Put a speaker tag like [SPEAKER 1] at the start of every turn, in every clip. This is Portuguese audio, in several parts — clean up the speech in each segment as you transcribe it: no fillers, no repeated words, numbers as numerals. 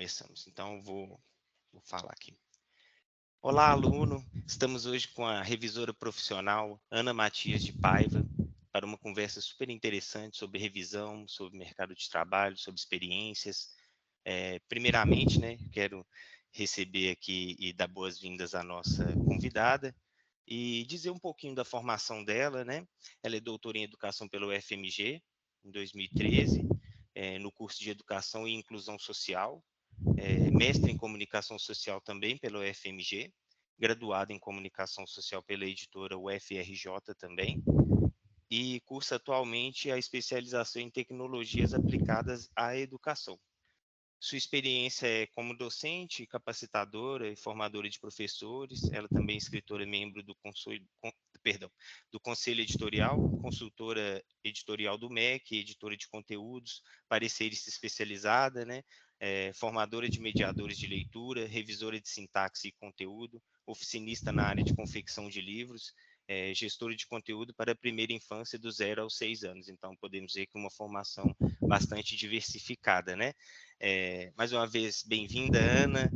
[SPEAKER 1] começamos. Então, vou falar aqui. Olá, aluno! Estamos hoje com a revisora profissional Ana Matias de Paiva para uma conversa super interessante sobre revisão, sobre mercado de trabalho, sobre experiências. Primeiramente, né, quero receber aqui e dar boas-vindas à nossa convidada e dizer um pouquinho da formação dela, né? Ela é doutora em Educação pelo UFMG, em 2013, no curso de Educação e Inclusão Social, mestre em Comunicação Social também pela UFMG, graduada em Comunicação Social pela editora UFRJ também, e cursa atualmente a especialização em Tecnologias Aplicadas à Educação. Sua experiência é como docente, capacitadora e formadora de professores. Ela também é escritora e membro do Conselho Editorial, consultora editorial do MEC, editora de conteúdos, parecerista especializada, né? Formadora de mediadores de leitura, revisora de sintaxe e conteúdo, oficinista na área de confecção de livros, gestora de conteúdo para a primeira infância do 0 aos 6 anos. Então, podemos dizer que uma formação bastante diversificada, né? Mais uma vez, bem-vinda, Ana.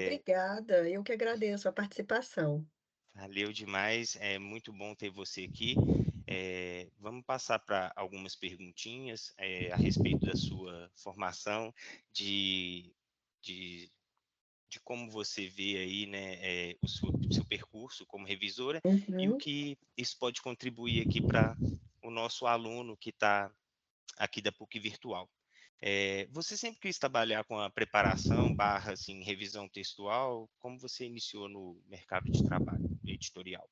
[SPEAKER 2] Obrigada, eu que agradeço a participação.
[SPEAKER 1] Valeu demais, é muito bom ter você aqui. Vamos passar para algumas perguntinhas a respeito da sua formação, de, de, de como você vê aí, né, o seu percurso como revisora e o
[SPEAKER 2] Uhum.
[SPEAKER 1] que isso pode contribuir aqui para o nosso aluno que está aqui da PUC Virtual. Você sempre quis trabalhar com a preparação barra, assim, revisão textual? Como você iniciou no mercado de trabalho editorial?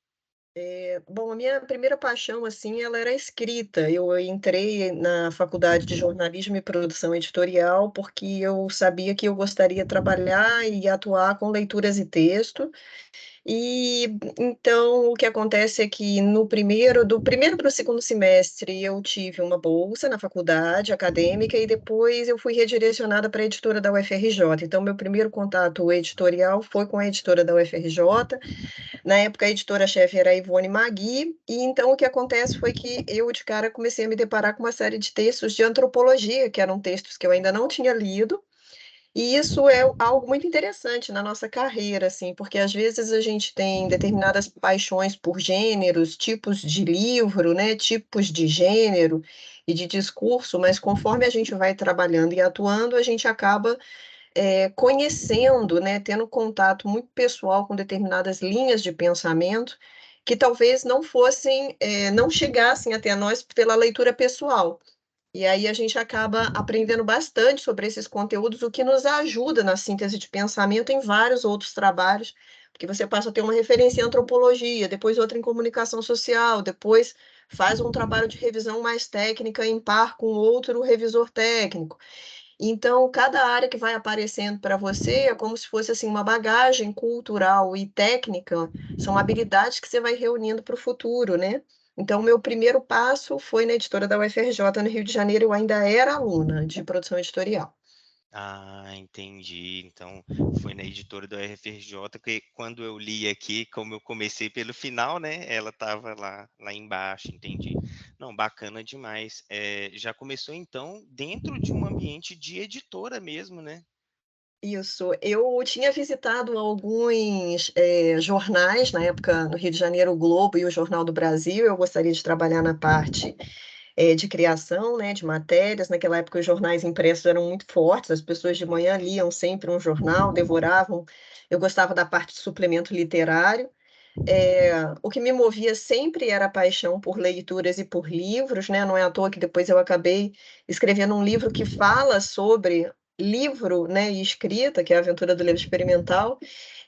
[SPEAKER 2] Bom, a minha primeira paixão, assim, ela era a escrita. Eu entrei na faculdade de jornalismo e produção editorial porque eu sabia que eu gostaria de trabalhar e atuar com leituras e texto. E então o que acontece é que do primeiro para o segundo semestre eu tive uma bolsa na faculdade acadêmica e depois eu fui redirecionada para a editora da UFRJ. Então meu primeiro contato editorial foi com a editora da UFRJ. Na época a editora-chefe era a Ivone Magui, e então o que acontece foi que eu de cara comecei a me deparar com uma série de textos de antropologia, que eram textos que eu ainda não tinha lido, e isso é algo muito interessante na nossa carreira, assim, porque às vezes a gente tem determinadas paixões por gêneros, tipos de livro, né, tipos de gênero e de discurso, mas conforme a gente vai trabalhando e atuando, a gente acaba, conhecendo, né, tendo contato muito pessoal com determinadas linhas de pensamento, que talvez não chegassem até nós pela leitura pessoal. E aí a gente acaba aprendendo bastante sobre esses conteúdos, o que nos ajuda na síntese de pensamento em vários outros trabalhos, porque você passa a ter uma referência em antropologia, depois outra em comunicação social, depois faz um trabalho de revisão mais técnica em par com outro revisor técnico. Então, cada área que vai aparecendo para você é como se fosse assim uma bagagem cultural e técnica, são habilidades que você vai reunindo para o futuro, né? Então, o meu primeiro passo foi na editora da UFRJ no Rio de Janeiro, eu ainda era aluna de produção editorial.
[SPEAKER 1] Ah, entendi. Então, foi na editora da UFRJ que quando eu li aqui, como eu comecei pelo final, né, ela estava lá embaixo, entendi. Não, bacana demais. Já começou então dentro de um ambiente de editora mesmo, né?
[SPEAKER 2] Isso, eu tinha visitado alguns, jornais, na época no Rio de Janeiro, o Globo e o Jornal do Brasil, eu gostaria de trabalhar na parte de criação, né, de matérias. Naquela época os jornais impressos eram muito fortes, as pessoas de manhã liam sempre um jornal, devoravam. Eu gostava da parte de suplemento literário. O que me movia sempre era a paixão por leituras e por livros, né, não é à toa que depois eu acabei escrevendo um livro que fala sobre livro, né, e escrita, que é a Aventura do Livro Experimental.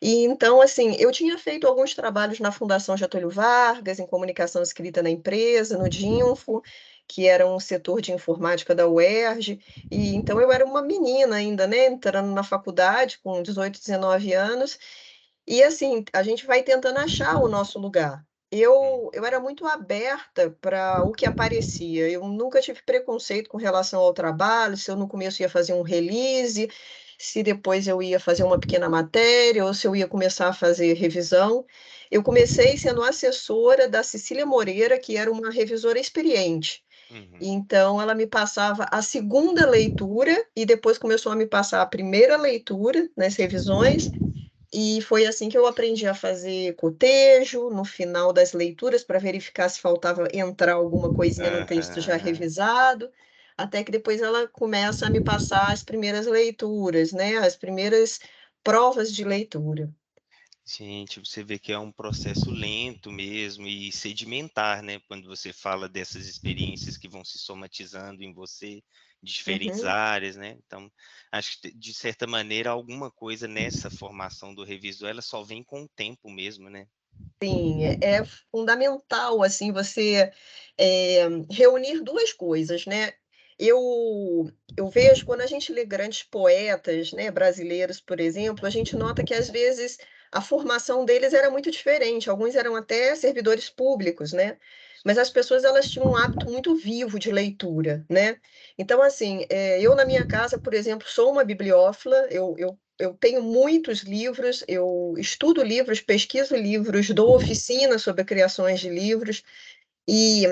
[SPEAKER 2] E então, assim, eu tinha feito alguns trabalhos na Fundação Getúlio Vargas, em comunicação escrita na empresa, no Dinfo, que era um setor de informática da UERJ, e então eu era uma menina ainda, né, entrando na faculdade com 18, 19 anos, e assim, a gente vai tentando achar o nosso lugar.
[SPEAKER 1] Hum,
[SPEAKER 2] Eu era muito aberta para o que aparecia, eu nunca tive preconceito com relação ao trabalho, se eu no começo ia fazer um release, se depois eu ia fazer uma pequena matéria ou se eu ia começar a fazer revisão. Eu comecei sendo assessora da Cecília Moreira, que era uma revisora experiente.
[SPEAKER 1] Uhum.
[SPEAKER 2] Então, ela me passava a segunda leitura e depois começou a me passar a primeira leitura nas revisões. E foi assim que eu aprendi a fazer cotejo no final das leituras para verificar se faltava entrar alguma coisinha no texto já
[SPEAKER 1] Aham.
[SPEAKER 2] revisado, até que depois ela começa a me passar as primeiras leituras, né? As primeiras provas de leitura.
[SPEAKER 1] Gente, você vê que é um processo lento mesmo e sedimentar, né? Quando você fala dessas experiências que vão se somatizando em você, de diferentes
[SPEAKER 2] Uhum.
[SPEAKER 1] áreas, né? Então, acho que de certa maneira alguma coisa nessa formação do revisor, ela só vem com o tempo mesmo, né?
[SPEAKER 2] Sim, é fundamental assim você reunir duas coisas, né? Eu vejo quando a gente lê grandes poetas, né, brasileiros, por exemplo, a gente nota que às vezes a formação deles era muito diferente. Alguns eram até servidores públicos, né? Mas as pessoas elas tinham um hábito muito vivo de leitura, né? Então, assim, eu na minha casa, por exemplo, sou uma bibliófila. Eu tenho muitos livros, eu estudo livros, pesquiso livros, dou oficina sobre criações de livros, e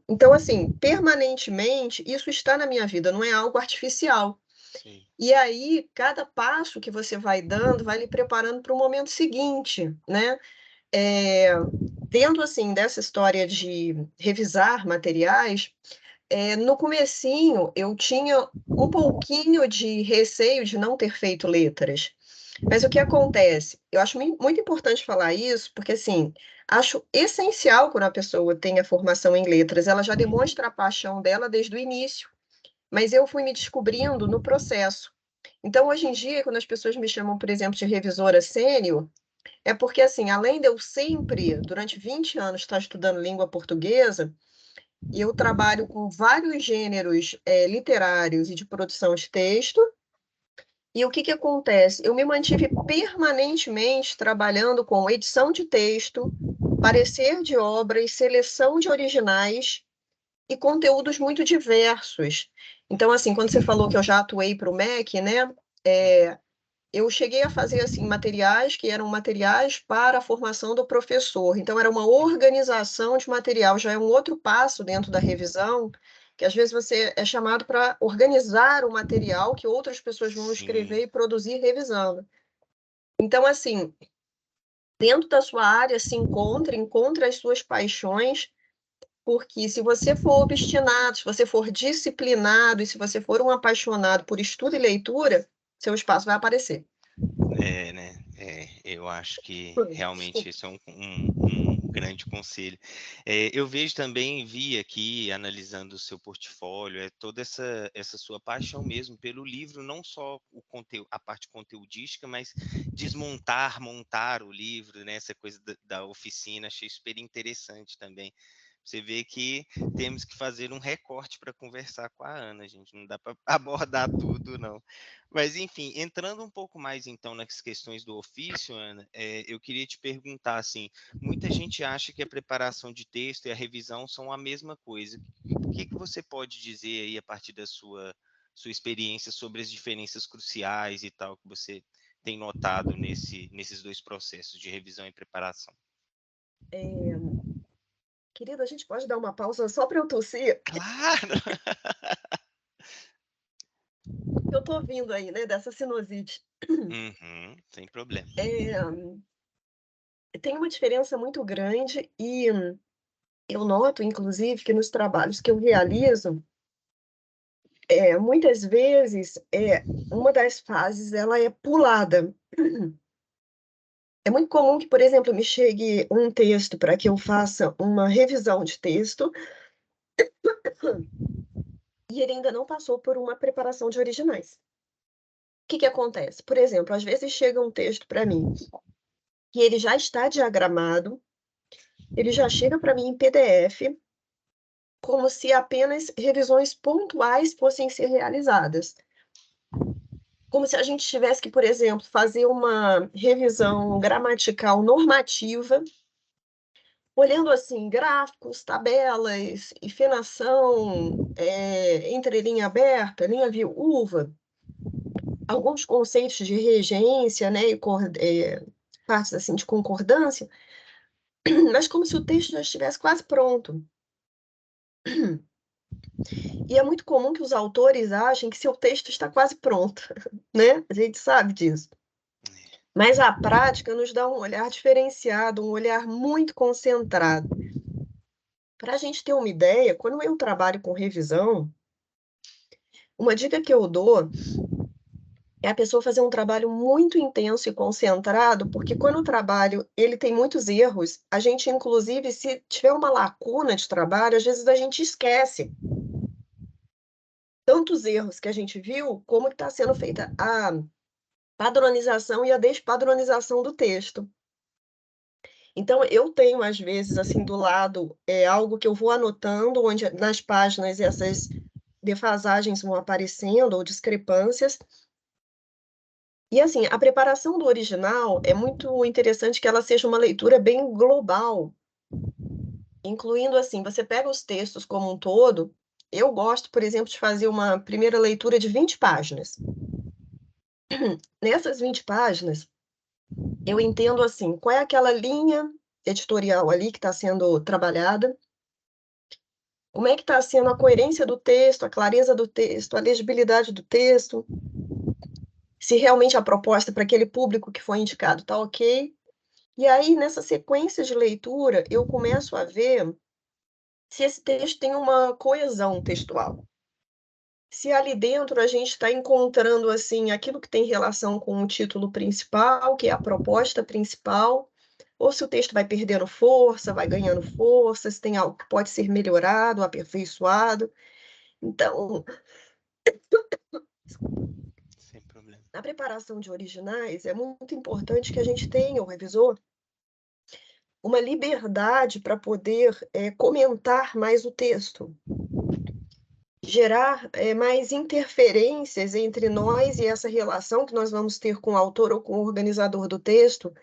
[SPEAKER 2] então, assim, permanentemente, isso está na minha vida, não é algo artificial.
[SPEAKER 1] Sim.
[SPEAKER 2] E aí, cada passo que você vai dando vai lhe preparando para o momento seguinte, né? É, dentro, assim, dessa história de revisar materiais, no comecinho eu tinha um pouquinho de receio de não ter feito letras. Mas o que acontece? Eu acho muito importante falar isso, porque assim, acho essencial quando a pessoa tem a formação em letras, ela já demonstra a paixão dela desde o início, mas eu fui me descobrindo no processo. Então, hoje em dia, quando as pessoas me chamam, por exemplo, de revisora sênior, é porque assim, além de eu sempre, durante 20 anos, estar estudando língua portuguesa, eu trabalho com vários gêneros literários e de produção de texto. E o que que acontece? Eu me mantive permanentemente trabalhando com edição de texto, parecer de obras, seleção de originais e conteúdos muito diversos. Então, assim, quando você falou que eu já atuei para o MEC, né?
[SPEAKER 1] Uhum.
[SPEAKER 2] Eu cheguei a fazer assim materiais que eram materiais para a formação do professor. Então era uma organização de material, já é um outro passo dentro da revisão, que às vezes você é chamado para organizar o material que outras pessoas vão
[SPEAKER 1] Sim.
[SPEAKER 2] escrever e produzir revisando. Então assim, dentro da sua área se encontra as suas paixões, porque se você for obstinado, se você for disciplinado e se você for um apaixonado por estudo e leitura, seu espaço vai aparecer.
[SPEAKER 1] É, né? Eu acho que realmente esse é um grande conselho. Eu vejo também, vi aqui, analisando o seu portfólio, toda essa sua paixão mesmo pelo livro, não só o conteúdo, a parte conteudística, mas desmontar, montar o livro, né? Essa coisa da oficina, achei super interessante também. Você vê que temos que fazer um recorte para conversar com a Ana, gente. Não dá para abordar tudo, não. Mas, enfim, entrando um pouco mais, então, nas questões do ofício, Ana, eu queria te perguntar, assim, muita gente acha que a preparação de texto e a revisão são a mesma coisa. O que você pode dizer aí, a partir da sua experiência, sobre as diferenças cruciais e tal, que você tem notado nesses dois processos de revisão e preparação?
[SPEAKER 2] É, querida, a gente pode dar uma pausa só para eu tossir?
[SPEAKER 1] Claro!
[SPEAKER 2] Eu tô vindo aí, né, dessa sinusite.
[SPEAKER 1] Uhum, sem problema.
[SPEAKER 2] Tem uma diferença muito grande e eu noto, inclusive, que nos trabalhos que eu realizo, muitas vezes, uma das fases ela é pulada. É muito comum que, por exemplo, me chegue um texto para que eu faça uma revisão de texto e ele ainda não passou por uma preparação de originais. O que que acontece? Por exemplo, às vezes chega um texto para mim que ele já está diagramado, ele já chega para mim em PDF, como se apenas revisões pontuais fossem ser realizadas. Como se a gente tivesse que, por exemplo, fazer uma revisão gramatical normativa, olhando assim gráficos, tabelas, efenação, entrelinha aberta, linha viúva. alguns conceitos de regência, né, e partes assim de concordância, mas como se o texto já estivesse quase pronto. E é muito comum que os autores achem que seu texto está quase pronto, né? A gente sabe disso. Mas a prática nos dá um olhar diferenciado, um olhar muito concentrado. Para a gente ter uma ideia, quando eu trabalho com revisão, uma dica que eu dou é a pessoa fazer um trabalho muito intenso e concentrado, porque quando o trabalho ele tem muitos erros, a gente, inclusive, se tiver uma lacuna de trabalho, às vezes a gente esquece tantos erros que a gente viu, como que está sendo feita a padronização e a despadronização do texto. Então, eu tenho, às vezes, assim, do lado, algo que eu vou anotando, onde nas páginas essas defasagens vão aparecendo, ou discrepâncias. E, assim, a preparação do original é muito interessante que ela seja uma leitura bem global, incluindo, assim, você pega os textos como um todo. Eu gosto, por exemplo, de fazer uma primeira leitura de 20 páginas. Nessas 20 páginas, eu entendo, assim, qual é aquela linha editorial ali que está sendo trabalhada, como é que está sendo a coerência do texto, a clareza do texto, a legibilidade do texto, se realmente a proposta para aquele público que foi indicado está ok. E aí, nessa sequência de leitura, eu começo a ver se esse texto tem uma coesão textual. Se ali dentro a gente está encontrando, assim, aquilo que tem relação com o título principal, que é a proposta principal, ou se o texto vai perdendo força, vai ganhando força, se tem algo que pode ser melhorado, aperfeiçoado. Então,
[SPEAKER 1] Sem problema.
[SPEAKER 2] na preparação de originais, é muito importante que a gente tenha, o revisor, uma liberdade para poder comentar mais o texto, gerar mais interferências entre nós e essa relação que nós vamos ter com o autor ou com o organizador do texto,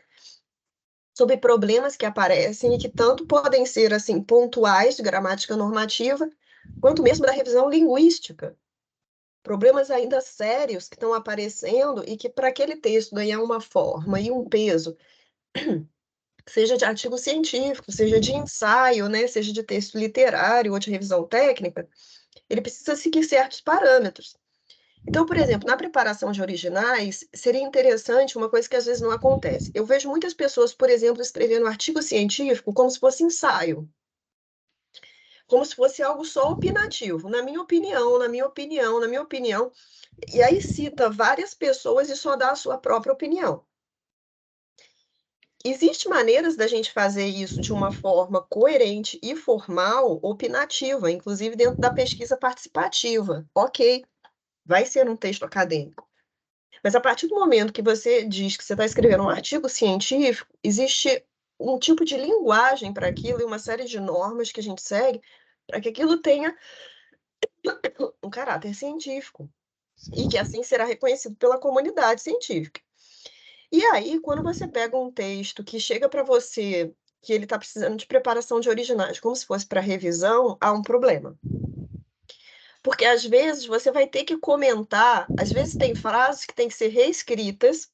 [SPEAKER 2] sobre problemas que aparecem e que tanto podem ser assim pontuais de gramática normativa, quanto mesmo da revisão linguística. Problemas ainda sérios que estão aparecendo e que, para aquele texto ganhar uma forma e um peso, seja de artigo científico, seja de ensaio, né, seja de texto literário ou de revisão técnica, ele precisa seguir certos parâmetros. Então, por exemplo, na preparação de originais, seria interessante uma coisa que às vezes não acontece. Eu vejo muitas pessoas, por exemplo, escrevendo artigo científico como se fosse ensaio, como se fosse algo só opinativo, na minha opinião, na minha opinião, na minha opinião. E aí cita várias pessoas e só dá a sua própria opinião. Existem maneiras da gente fazer isso de uma forma coerente e formal, opinativa, inclusive dentro da pesquisa participativa. Ok, vai ser um texto acadêmico. Mas a partir do momento que você diz que você está escrevendo um artigo científico, existe um tipo de linguagem para aquilo e uma série de normas que a gente segue para que aquilo tenha um caráter científico e que assim será reconhecido pela comunidade científica. E aí, quando você pega um texto que chega para você, que ele está precisando de preparação de originais, como se fosse para revisão, há um problema. Porque às vezes você vai ter que comentar, às vezes tem frases que têm que ser reescritas,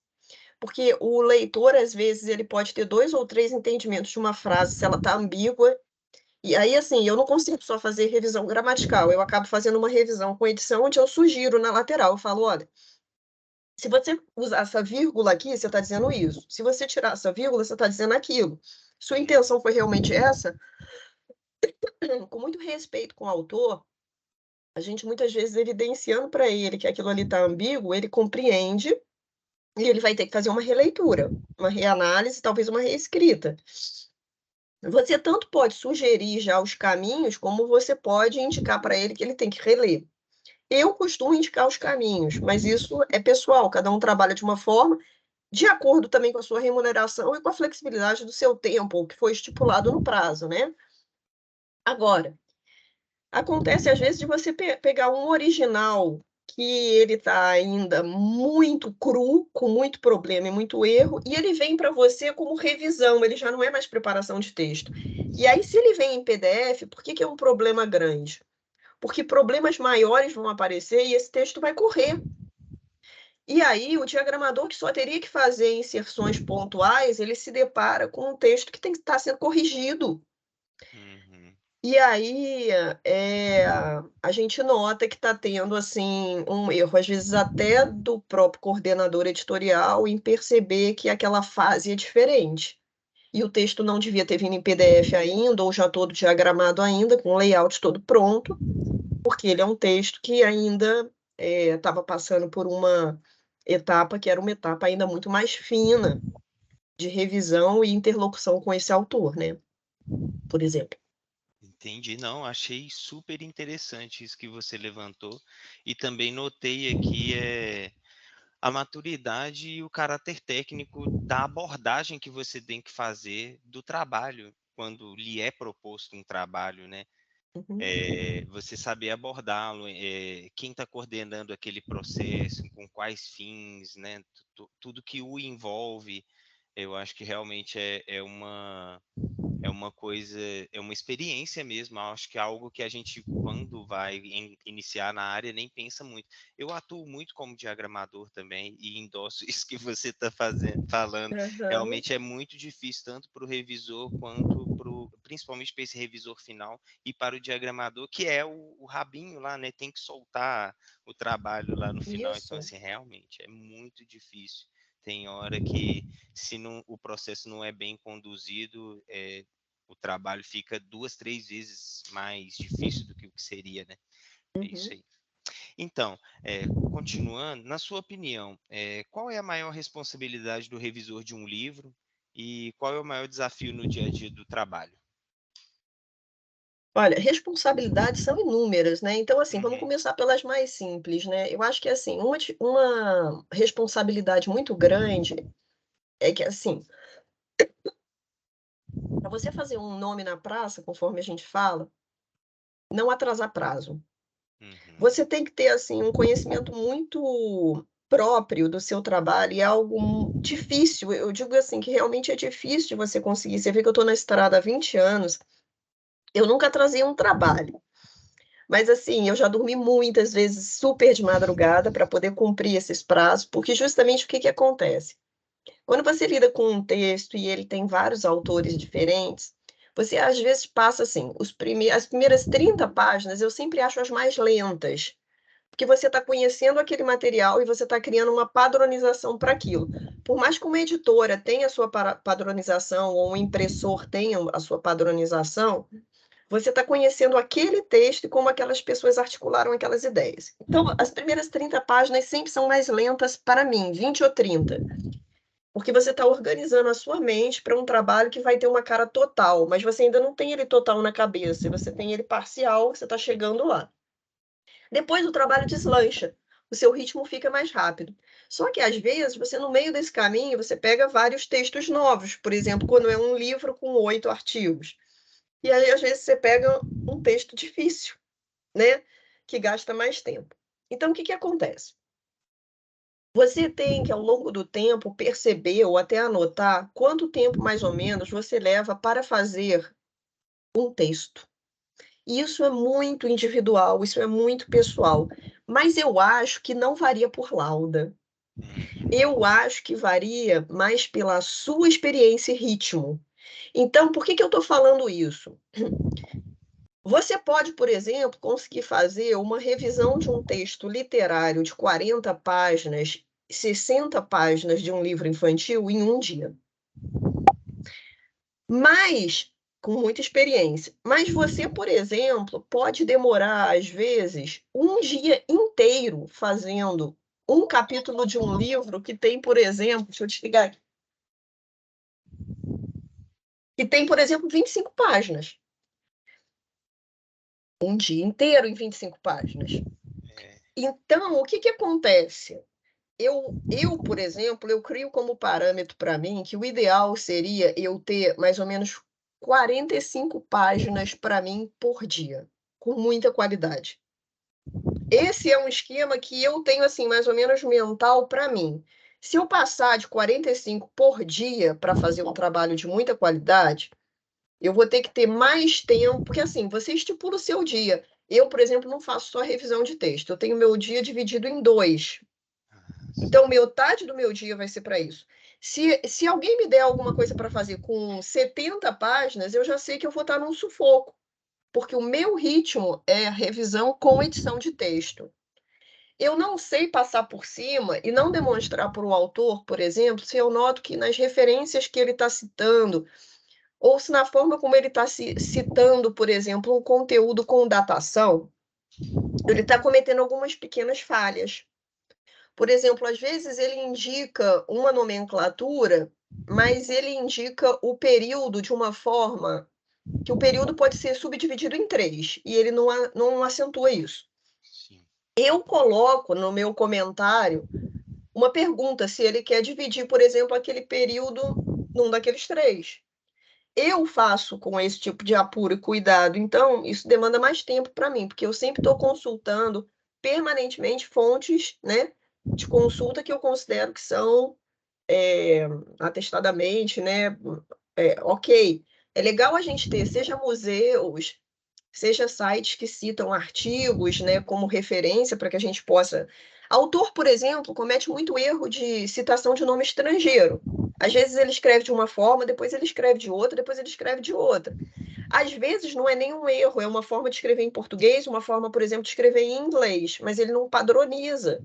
[SPEAKER 2] porque o leitor, às vezes, ele pode ter 2 ou 3 entendimentos de uma frase, se ela está ambígua. E aí, assim, eu não consigo só fazer revisão gramatical, eu acabo fazendo uma revisão com edição, onde eu sugiro na lateral, eu falo: "Olha, se você usar essa vírgula aqui, você está dizendo isso. Se você tirar essa vírgula, você está dizendo aquilo. Sua intenção foi realmente essa?" Com muito respeito com o autor, a gente muitas vezes evidenciando para ele que aquilo ali está ambíguo, ele compreende e ele vai ter que fazer uma releitura, uma reanálise, talvez uma reescrita. Você tanto pode sugerir já os caminhos, como você pode indicar para ele que ele tem que reler. Eu costumo indicar os caminhos, mas isso é pessoal, cada um trabalha de uma forma, de acordo também com a sua remuneração e com a flexibilidade do seu tempo, que foi estipulado no prazo, né? Agora, acontece às vezes de você pegar um original que ele está ainda muito cru, com muito problema e muito erro, e ele vem para você como revisão, ele já não é mais preparação de texto. E aí, se ele vem em PDF, por que que é um problema grande? Porque problemas maiores vão aparecer e esse texto vai correr. E aí, o diagramador que só teria que fazer inserções pontuais, ele se depara com um texto que tem que estar sendo corrigido.
[SPEAKER 1] Uhum.
[SPEAKER 2] E aí, a gente nota que está tendo, assim, um erro, às vezes até do próprio coordenador editorial, em perceber que aquela fase é diferente. E o texto não devia ter vindo em PDF ainda, ou já todo diagramado ainda, com o layout todo pronto, porque ele é um texto que ainda estava passando por uma etapa que era uma etapa ainda muito mais fina de revisão e interlocução com esse autor, né? Por exemplo.
[SPEAKER 1] Entendi, não, achei super interessante isso que você levantou e também notei aqui a maturidade e o caráter técnico da abordagem que você tem que fazer do trabalho quando lhe é proposto um trabalho, né?
[SPEAKER 2] Uhum.
[SPEAKER 1] Você saber abordá-lo, quem está coordenando aquele processo, com quais fins, né? Tudo que o envolve, eu acho que realmente é uma coisa, é uma experiência mesmo. Acho que é algo que a gente, quando vai iniciar na área, nem pensa muito. Eu atuo muito como diagramador também e endosso isso que você está falando.
[SPEAKER 2] Uhum.
[SPEAKER 1] Realmente é muito difícil, tanto para o revisor quanto principalmente para esse revisor final e para o diagramador, que é o rabinho lá, né? Tem que soltar o trabalho lá no final. Então,
[SPEAKER 2] Isso.
[SPEAKER 1] assim, realmente é muito difícil. Tem hora que, se não, o processo não é bem conduzido, o trabalho fica 2, 3 vezes mais difícil do que o que seria, né? É isso
[SPEAKER 2] Uhum.
[SPEAKER 1] aí. Então, continuando, na sua opinião, qual é a maior responsabilidade do revisor de um livro e qual é o maior desafio no dia a dia do trabalho?
[SPEAKER 2] Olha, responsabilidades são inúmeras, né, então, assim, vamos
[SPEAKER 1] Uhum,
[SPEAKER 2] começar pelas mais simples, né. Eu acho que, assim, uma responsabilidade muito grande é que, assim, para você fazer um nome na praça, conforme a gente fala, não atrasar prazo.
[SPEAKER 1] uhum,
[SPEAKER 2] Você tem que ter, assim, um conhecimento muito próprio do seu trabalho e é algo difícil, eu digo, assim, que realmente é difícil de você conseguir. Você vê que eu estou na estrada há 20 anos, eu nunca atrasei um trabalho. Mas assim, eu já dormi muitas vezes super de madrugada para poder cumprir esses prazos, porque justamente o que que acontece? Quando você lida com um texto e ele tem vários autores diferentes, você às vezes passa assim, as primeiras 30 páginas eu sempre acho as mais lentas, porque você está conhecendo aquele material e você está criando uma padronização para aquilo. Por mais que uma editora tenha a sua padronização ou um impressor tenha a sua padronização, você está conhecendo aquele texto e como aquelas pessoas articularam aquelas ideias. Então, as primeiras 30 páginas sempre são mais lentas para mim, 20 ou 30, porque você está organizando a sua mente para um trabalho que vai ter uma cara total, mas você ainda não tem ele total na cabeça, você tem ele parcial, você está chegando lá. Depois o trabalho deslancha, o seu ritmo fica mais rápido. Só que às vezes você no meio desse caminho, você pega vários textos novos, por exemplo, quando é um livro com 8 artigos. E aí, às vezes, você pega um texto difícil, né, que gasta mais tempo. Então, o que que acontece? Você tem que, ao longo do tempo, perceber ou até anotar quanto tempo, mais ou menos, você leva para fazer um texto. Isso é muito individual, isso é muito pessoal, mas eu acho que não varia por lauda.
[SPEAKER 1] uhum,
[SPEAKER 2] Eu acho que varia mais pela sua experiência e ritmo. Então, por que que eu estou falando isso? Você pode, por exemplo, conseguir fazer uma revisão de um texto literário de 40 páginas, 60 páginas de um livro infantil em um dia. Mas, com muita experiência. Mas você, por exemplo, pode demorar, às vezes, um dia inteiro fazendo um capítulo de um livro que tem, por exemplo, deixa eu te ligar aqui, que tem, por exemplo, 25 páginas. Um dia inteiro em 25 páginas.
[SPEAKER 1] é,
[SPEAKER 2] Então, o que que acontece? Por exemplo, eu crio como parâmetro para mim que o ideal seria eu ter mais ou menos 45 páginas para mim por dia, com muita qualidade. Esse é um esquema que eu tenho, assim, mais ou menos mental para mim. Se eu passar de 45 por dia para fazer um trabalho de muita qualidade, eu vou ter que ter mais tempo, porque assim, você estipula o seu dia. Eu, por exemplo, não faço só revisão de texto, eu tenho meu dia dividido em 2. Então, metade do meu dia vai ser para isso. Se alguém me der alguma coisa para fazer com 70 páginas, eu já sei que eu vou estar num sufoco, porque o meu ritmo é revisão com edição de texto. Eu não sei passar por cima e não demonstrar para o autor, por exemplo, se eu noto que nas referências que ele está citando, ou se na forma como ele está citando, por exemplo, um conteúdo com datação, ele está cometendo algumas pequenas falhas. Por exemplo, às vezes ele indica uma nomenclatura, mas ele indica o período de uma forma que o período pode ser subdividido em 3, e ele não acentua isso.
[SPEAKER 1] Sim.
[SPEAKER 2] Eu coloco no meu comentário uma pergunta, se ele quer dividir, por exemplo, aquele período num daqueles 3. Eu faço com esse tipo de apuro e cuidado, então isso demanda mais tempo para mim, porque eu sempre estou consultando permanentemente fontes, né, de consulta que eu considero que são atestadamente, né, ok. É legal a gente ter, seja museus, seja sites que citam artigos, né, como referência para que a gente possa. Autor, por exemplo, comete muito erro de citação de nome estrangeiro. Às vezes ele escreve de uma forma, depois ele escreve de outra, depois ele escreve de outra. Às vezes não é nenhum erro, é uma forma de escrever em português, uma forma, por exemplo, de escrever em inglês, mas ele não padroniza.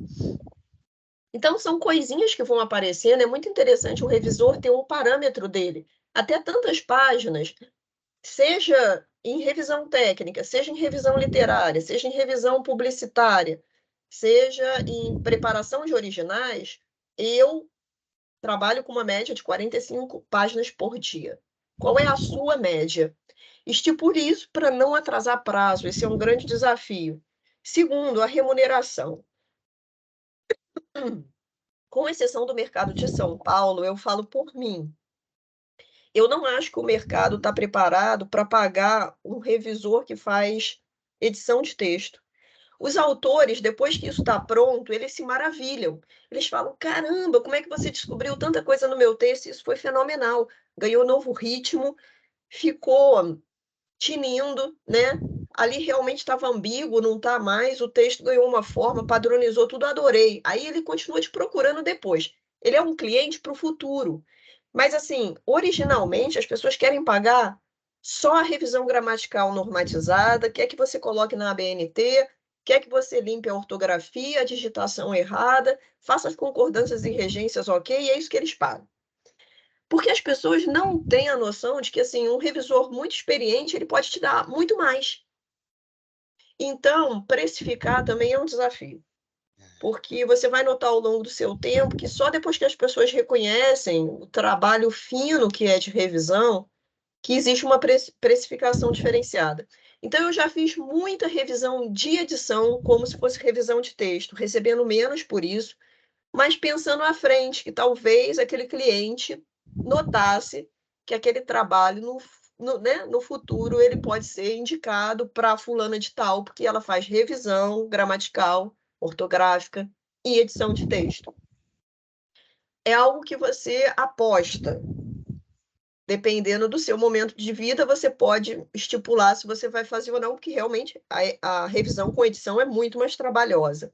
[SPEAKER 2] Então, são coisinhas que vão aparecendo, é muito interessante o revisor ter um parâmetro dele. Até tantas páginas, seja em revisão técnica, seja em revisão literária, seja em revisão publicitária, seja em preparação de originais, eu trabalho com uma média de 45 páginas por dia. Qual é a sua média? Estipule isso para não atrasar prazo, esse é um grande desafio. Segundo, a remuneração. Com exceção do mercado de São Paulo, eu falo por mim. Eu não acho que o mercado está preparado para pagar um revisor que faz edição de texto. Os autores, depois que isso está pronto, eles se maravilham. Eles falam: caramba, como é que você descobriu tanta coisa no meu texto? Isso foi fenomenal. Ganhou novo ritmo, ficou tinindo, né? Ali realmente estava ambíguo, não está mais. O texto ganhou uma forma, padronizou tudo, adorei. Aí ele continua te procurando depois. Ele é um cliente para o futuro. Mas, assim, originalmente, as pessoas querem pagar só a revisão gramatical normatizada, quer que você coloque na ABNT, quer que você limpe a ortografia, a digitação errada, faça as concordâncias e regências ok, e é isso que eles pagam. Porque as pessoas não têm a noção de que, assim, um revisor muito experiente, ele pode te dar muito mais. Então, precificar também é um desafio. Porque você vai notar ao longo do seu tempo que só depois que as pessoas reconhecem o trabalho fino que é de revisão, que existe uma precificação diferenciada. Então, eu já fiz muita revisão de edição, como se fosse revisão de texto, recebendo menos por isso, mas pensando à frente, que talvez aquele cliente notasse que aquele trabalho né, no futuro ele pode ser indicado para fulana de tal, porque ela faz revisão gramatical, ortográfica e edição de texto. É algo que você aposta. Dependendo do seu momento de vida, você pode estipular se você vai fazer ou não, porque realmente a revisão com edição é muito mais trabalhosa.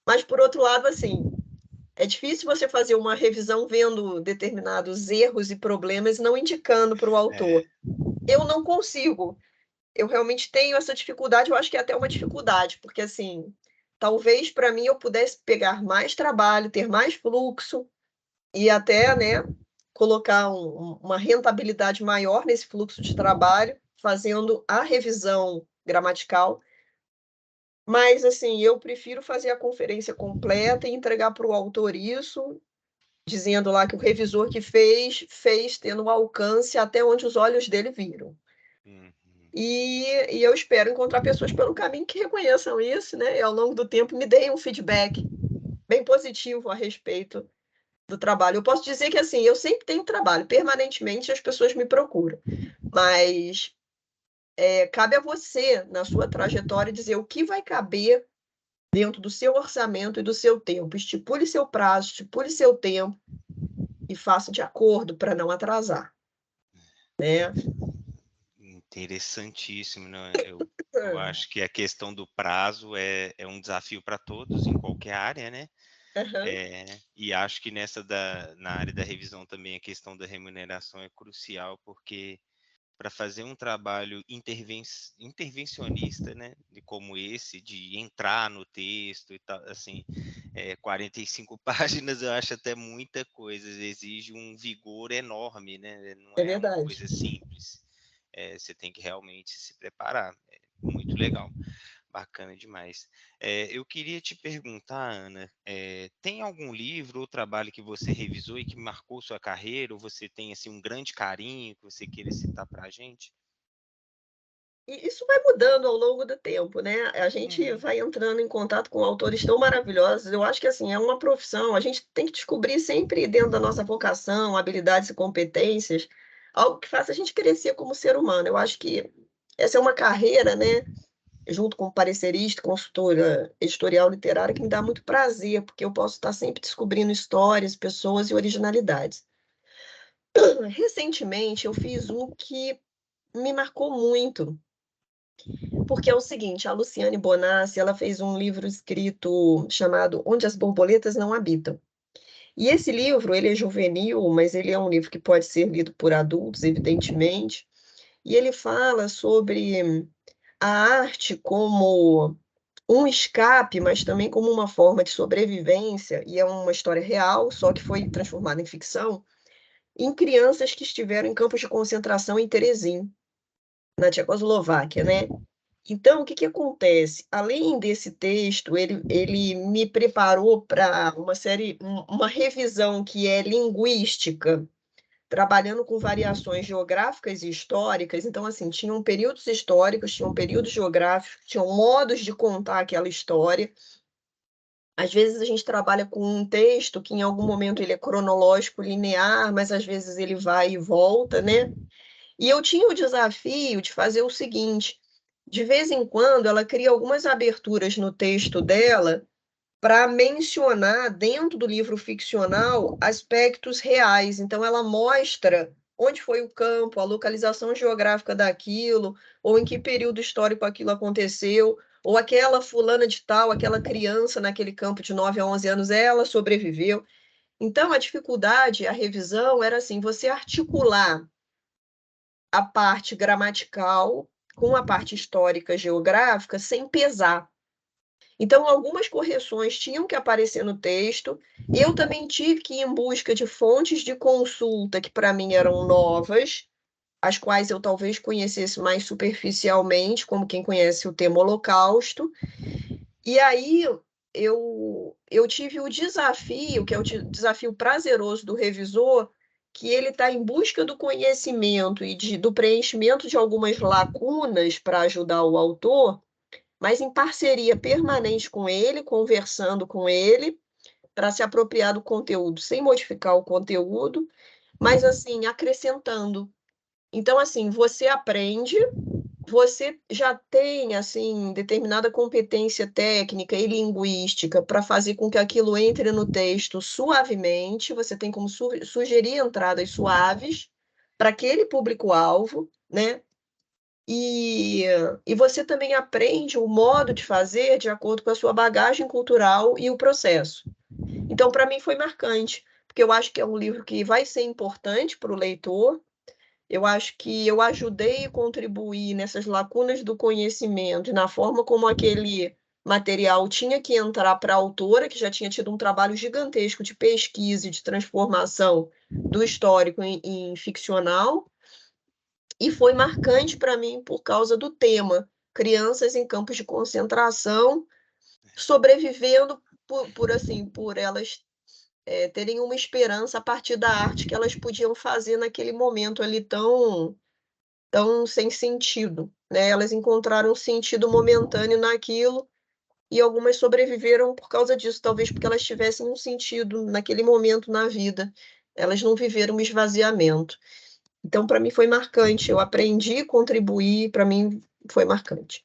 [SPEAKER 2] Mas, por outro lado, assim, é difícil você fazer uma revisão vendo determinados erros e problemas e não indicando para o
[SPEAKER 1] É,
[SPEAKER 2] autor. Eu não consigo. Eu realmente tenho essa dificuldade, eu acho que é até uma dificuldade, porque assim, talvez para mim eu pudesse pegar mais trabalho, ter mais fluxo e até, né, colocar uma rentabilidade maior nesse fluxo de trabalho, fazendo a revisão gramatical. Mas, assim, eu prefiro fazer a conferência completa e entregar para o autor isso, dizendo lá que o revisor que fez tendo um alcance até onde os olhos dele viram.
[SPEAKER 1] uhum.
[SPEAKER 2] E eu espero encontrar pessoas pelo caminho que reconheçam isso, né? E ao longo do tempo me deem um feedback bem positivo a respeito do trabalho. Eu posso dizer que assim, eu sempre tenho trabalho, permanentemente as pessoas me procuram, mas cabe a você, na sua trajetória, dizer o que vai caber dentro do seu orçamento e do seu tempo. Estipule seu prazo, estipule seu tempo e faça de acordo para não atrasar, né?
[SPEAKER 1] Interessantíssimo, né? Eu acho que a questão do prazo é um desafio para todos em qualquer área, né?
[SPEAKER 2] Aham.
[SPEAKER 1] E acho que na área da revisão também a questão da remuneração é crucial, porque para fazer um trabalho intervencionista, né, de como esse, de entrar no texto e tal, assim, 45 páginas eu acho até muita coisa, exige um vigor enorme, né, não
[SPEAKER 2] É
[SPEAKER 1] é uma
[SPEAKER 2] verdade.
[SPEAKER 1] coisa simples, você tem que realmente se preparar, é muito legal. Bacana demais. Eu queria te perguntar, Ana, tem algum livro ou trabalho que você revisou e que marcou sua carreira, ou você tem assim um grande carinho que você queira citar para a gente?
[SPEAKER 2] E isso vai mudando ao longo do tempo, né? A gente
[SPEAKER 1] Uhum.
[SPEAKER 2] vai entrando em contato com autores tão maravilhosos. Eu acho que assim é uma profissão. A gente tem que descobrir sempre dentro da nossa vocação, habilidades e competências, algo que faça a gente crescer como ser humano. Eu acho que essa é uma carreira, né? Junto com parecerista, consultora editorial literária, que me dá muito prazer, porque eu posso estar sempre descobrindo histórias, pessoas e originalidades. Recentemente, eu fiz um que me marcou muito, porque é o seguinte, a Luciane Bonassi, ela fez um livro escrito chamado Onde as Borboletas Não Habitam. E esse livro, ele é juvenil, mas ele é um livro que pode ser lido por adultos, evidentemente, e ele fala sobre a arte como um escape, mas também como uma forma de sobrevivência, e é uma história real, só que foi transformada em ficção, em crianças que estiveram em campos de concentração em Terezin, na Tchecoslováquia, né? Então, o que que acontece? Além desse texto, ele me preparou para uma revisão que é linguística, trabalhando com variações geográficas e históricas. Então, assim, tinham períodos históricos, tinham períodos geográficos, tinham modos de contar aquela história. Às vezes a gente trabalha com um texto que em algum momento ele é cronológico, linear, mas às vezes ele vai e volta, né? E eu tinha o desafio de fazer o seguinte: de vez em quando ela cria algumas aberturas no texto dela para mencionar dentro do livro ficcional aspectos reais. Então ela mostra onde foi o campo, a localização geográfica daquilo, ou em que período histórico aquilo aconteceu, ou aquela fulana de tal, aquela criança naquele campo de 9 a 11 anos, ela sobreviveu. Então a dificuldade, a revisão era assim, você articular a parte gramatical com a parte histórica geográfica sem pesar. Então, algumas correções tinham que aparecer no texto. Eu também tive que ir em busca de fontes de consulta que para mim eram novas, as quais eu talvez conhecesse mais superficialmente, como quem conhece o tema Holocausto. E aí eu tive o desafio, que é o desafio prazeroso do revisor, que ele está em busca do conhecimento e do preenchimento de algumas lacunas para ajudar o autor, mas em parceria permanente com ele, conversando com ele, para se apropriar do conteúdo sem modificar o conteúdo, mas assim, acrescentando. Então, assim, você aprende, você já tem assim determinada competência técnica e linguística para fazer com que aquilo entre no texto suavemente, você tem como sugerir entradas suaves para aquele público-alvo, né? E, e você também aprende o modo de fazer de acordo com a sua bagagem cultural e o processo. Então, para mim, foi marcante, porque eu acho que é um livro que vai ser importante para o leitor. Eu acho que eu ajudei a contribuir nessas lacunas do conhecimento e na forma como aquele material tinha que entrar para a autora, que já tinha tido um trabalho gigantesco de pesquisa e de transformação do histórico em ficcional. E foi marcante para mim por causa do tema: crianças em campos de concentração, sobrevivendo por elas terem uma esperança a partir da arte que elas podiam fazer naquele momento ali tão sem sentido, né? Elas encontraram um sentido momentâneo naquilo e algumas sobreviveram por causa disso, talvez porque elas tivessem um sentido naquele momento na vida. Elas não viveram um esvaziamento. Então, para mim foi marcante. Eu aprendi, contribuí, para mim foi marcante.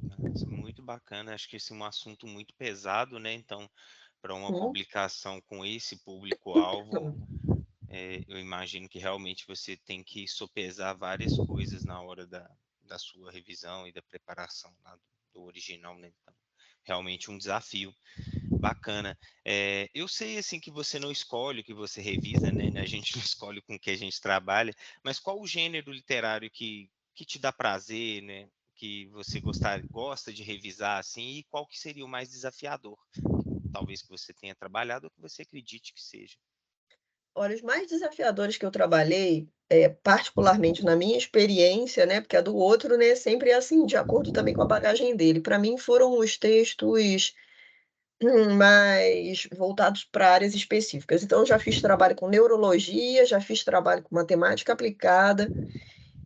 [SPEAKER 1] Nossa, muito bacana. Acho que esse é um assunto muito pesado, né? Então, para uma
[SPEAKER 2] Hum,
[SPEAKER 1] publicação com esse público-alvo, eu imagino que realmente você tem que sopesar várias coisas na hora da sua revisão e da preparação lá do original, né? Então, realmente um desafio. Bacana. Eu sei assim que você não escolhe o que você revisa, né? A gente não escolhe com o que a gente trabalha, mas qual o gênero literário que te dá prazer, né? Que você gosta de revisar assim, e qual que seria o mais desafiador? Talvez que você tenha trabalhado ou que você acredite que seja.
[SPEAKER 2] Olha, os mais desafiadores que eu trabalhei, particularmente na minha experiência, né, porque a do outro, né, sempre é assim, de acordo também com a bagagem dele. Para mim foram os textos mais voltados para áreas específicas. Então, eu já fiz trabalho com neurologia, já fiz trabalho com matemática aplicada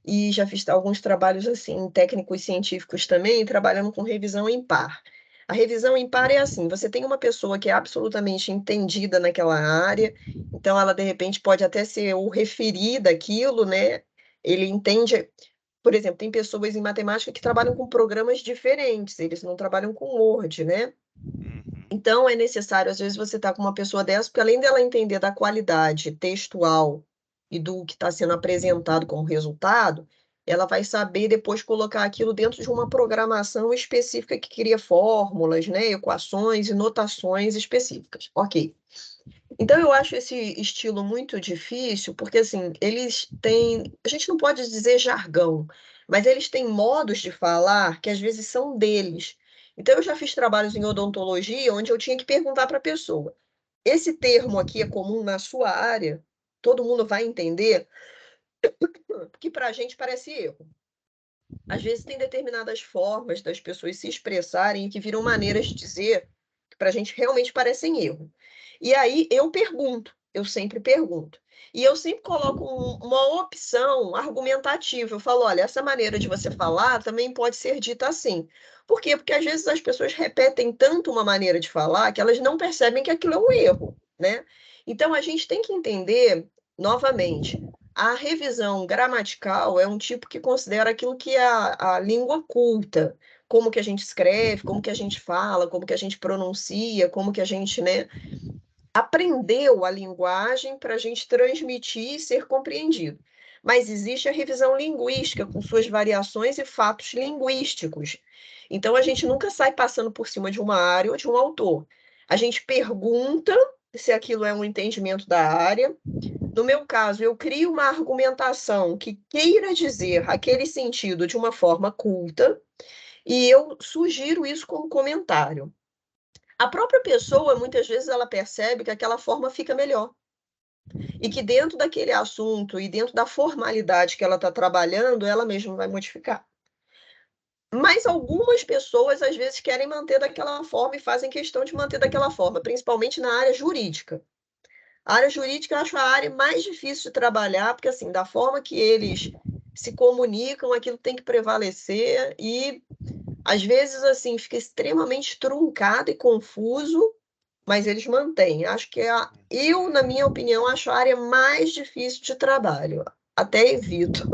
[SPEAKER 2] e já fiz alguns trabalhos assim técnicos científicos também, trabalhando com revisão em par. A revisão em par é assim: você tem uma pessoa que é absolutamente entendida naquela área, então ela de repente pode até ser o referi daquilo, né? Ele entende, por exemplo, tem pessoas em matemática que trabalham com programas diferentes, eles não trabalham com Word, né?
[SPEAKER 1] Uhum,
[SPEAKER 2] Então, é necessário, às vezes, você estar com uma pessoa dessa, porque além dela entender da qualidade textual e do que está sendo apresentado como resultado, ela vai saber depois colocar aquilo dentro de uma programação específica que cria fórmulas, né, equações e notações específicas. Ok. Então, eu acho esse estilo muito difícil, porque, assim, eles têm. A gente não pode dizer jargão, mas eles têm modos de falar que às vezes são deles. Então, eu já fiz trabalhos em odontologia onde eu tinha que perguntar para a pessoa: esse termo aqui é comum na sua área? Todo mundo vai entender? Porque para a gente parece erro. Às vezes, tem determinadas formas das pessoas se expressarem que viram maneiras de dizer que para a gente realmente parecem erro. E aí eu pergunto, eu sempre pergunto. E eu sempre coloco uma opção argumentativa. Eu falo, olha, essa maneira de você falar também pode ser dita assim. Por quê? Porque às vezes as pessoas repetem tanto uma maneira de falar que elas não percebem que aquilo é um erro, né? Então a gente tem que entender, novamente, a revisão gramatical é um tipo que considera aquilo que é a língua culta, como que a gente escreve, como que a gente fala, como que a gente pronuncia, como que a gente, né, aprendeu a linguagem para a gente transmitir e ser compreendido. Mas existe a revisão linguística, com suas variações e fatos linguísticos. Então, a gente nunca sai passando por cima de uma área ou de um autor. A gente pergunta se aquilo é um entendimento da área. No meu caso, eu crio uma argumentação que queira dizer aquele sentido de uma forma culta e eu sugiro isso como comentário. A própria pessoa, muitas vezes, ela percebe que aquela forma fica melhor e que dentro daquele assunto e dentro da formalidade que ela está trabalhando, ela mesma vai modificar. Mas algumas pessoas, às vezes, querem manter daquela forma e fazem questão de manter daquela forma, principalmente na área jurídica. A área jurídica eu acho a área mais difícil de trabalhar, porque, assim, da forma que eles se comunicam, aquilo tem que prevalecer e, às vezes, assim, fica extremamente truncado e confuso, mas eles mantêm. Acho que eu, na minha opinião, acho a área mais difícil de trabalho. Até evito.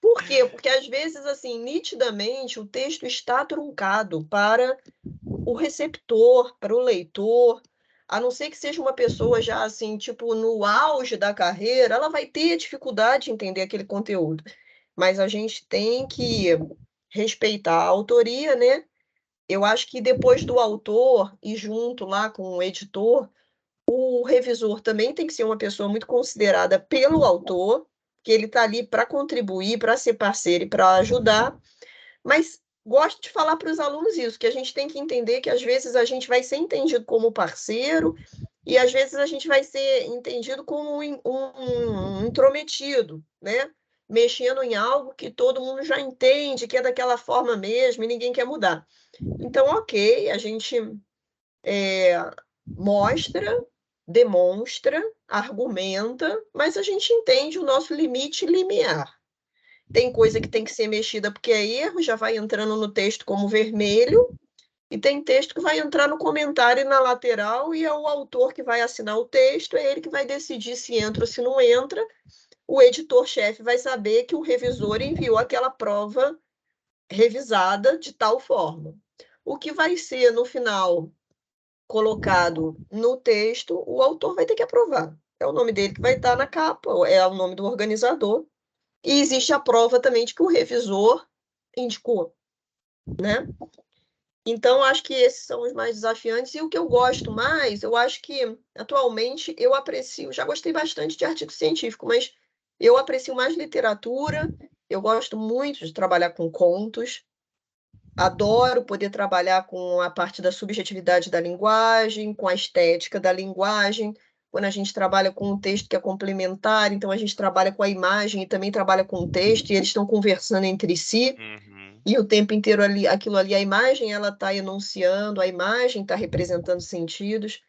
[SPEAKER 2] Por quê? Porque, às vezes, assim, nitidamente, o texto está truncado para o receptor, para o leitor, a não ser que seja uma pessoa já assim, tipo, no auge da carreira, ela vai ter dificuldade de entender aquele conteúdo. Mas a gente tem que respeitar a autoria, né? Eu acho que depois do autor e junto lá com o editor, o revisor também tem que ser uma pessoa muito considerada pelo autor, que ele está ali para contribuir, para ser parceiro e para ajudar, mas gosto de falar para os alunos isso, que a gente tem que entender que às vezes a gente vai ser entendido como parceiro e às vezes a gente vai ser entendido como um intrometido, né? Mexendo em algo que todo mundo já entende, que é daquela forma mesmo e ninguém quer mudar. Então, ok, a gente é, mostra, demonstra, argumenta, mas a gente entende o nosso limite limiar. Tem coisa que tem que ser mexida porque é erro, já vai entrando no texto como vermelho, e tem texto que vai entrar no comentário e na lateral, e é o autor que vai assinar o texto, é ele que vai decidir se entra ou se não entra. O editor-chefe vai saber que o revisor enviou aquela prova revisada de tal forma. O que vai ser, no final, colocado no texto, o autor vai ter que aprovar. É o nome dele que vai estar na capa, é o nome do organizador. E existe a prova também de que o revisor indicou, né? Então, acho que esses são os mais desafiantes. E o que eu gosto mais, eu acho que, atualmente, eu aprecio, já gostei bastante de artigo científico, mas eu aprecio mais literatura, eu gosto muito de trabalhar com contos, adoro poder trabalhar com a parte da subjetividade da linguagem, com a estética da linguagem, quando a gente trabalha com um texto que é complementar, então a gente trabalha com a imagem e também trabalha com o texto, e eles estão conversando entre si.
[SPEAKER 1] Uhum.
[SPEAKER 2] E o tempo inteiro ali, aquilo ali, a imagem, ela está enunciando, a imagem está representando sentidos,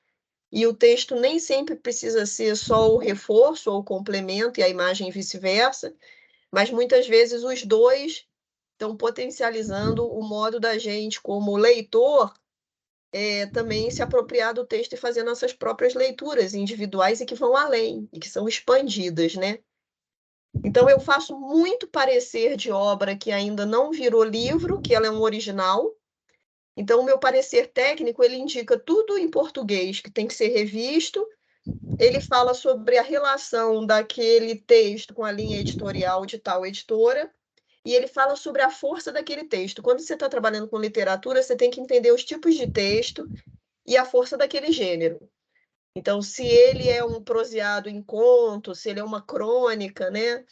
[SPEAKER 2] e o texto nem sempre precisa ser só o reforço ou o complemento, e a imagem vice-versa, mas muitas vezes os dois estão potencializando o modo da gente, como leitor, também se apropriar do texto e fazer nossas próprias leituras individuais e que vão além, e que são expandidas, né? Então, eu faço muito parecer de obra que ainda não virou livro, que ela é um original. Então, o meu parecer técnico, ele indica tudo em português que tem que ser revisto. Ele fala sobre a relação daquele texto com a linha editorial de tal editora. E ele fala sobre a força daquele texto. Quando você está trabalhando com literatura, você tem que entender os tipos de texto e a força daquele gênero. Então, se ele é um proseado em conto, se ele é uma crônica, né?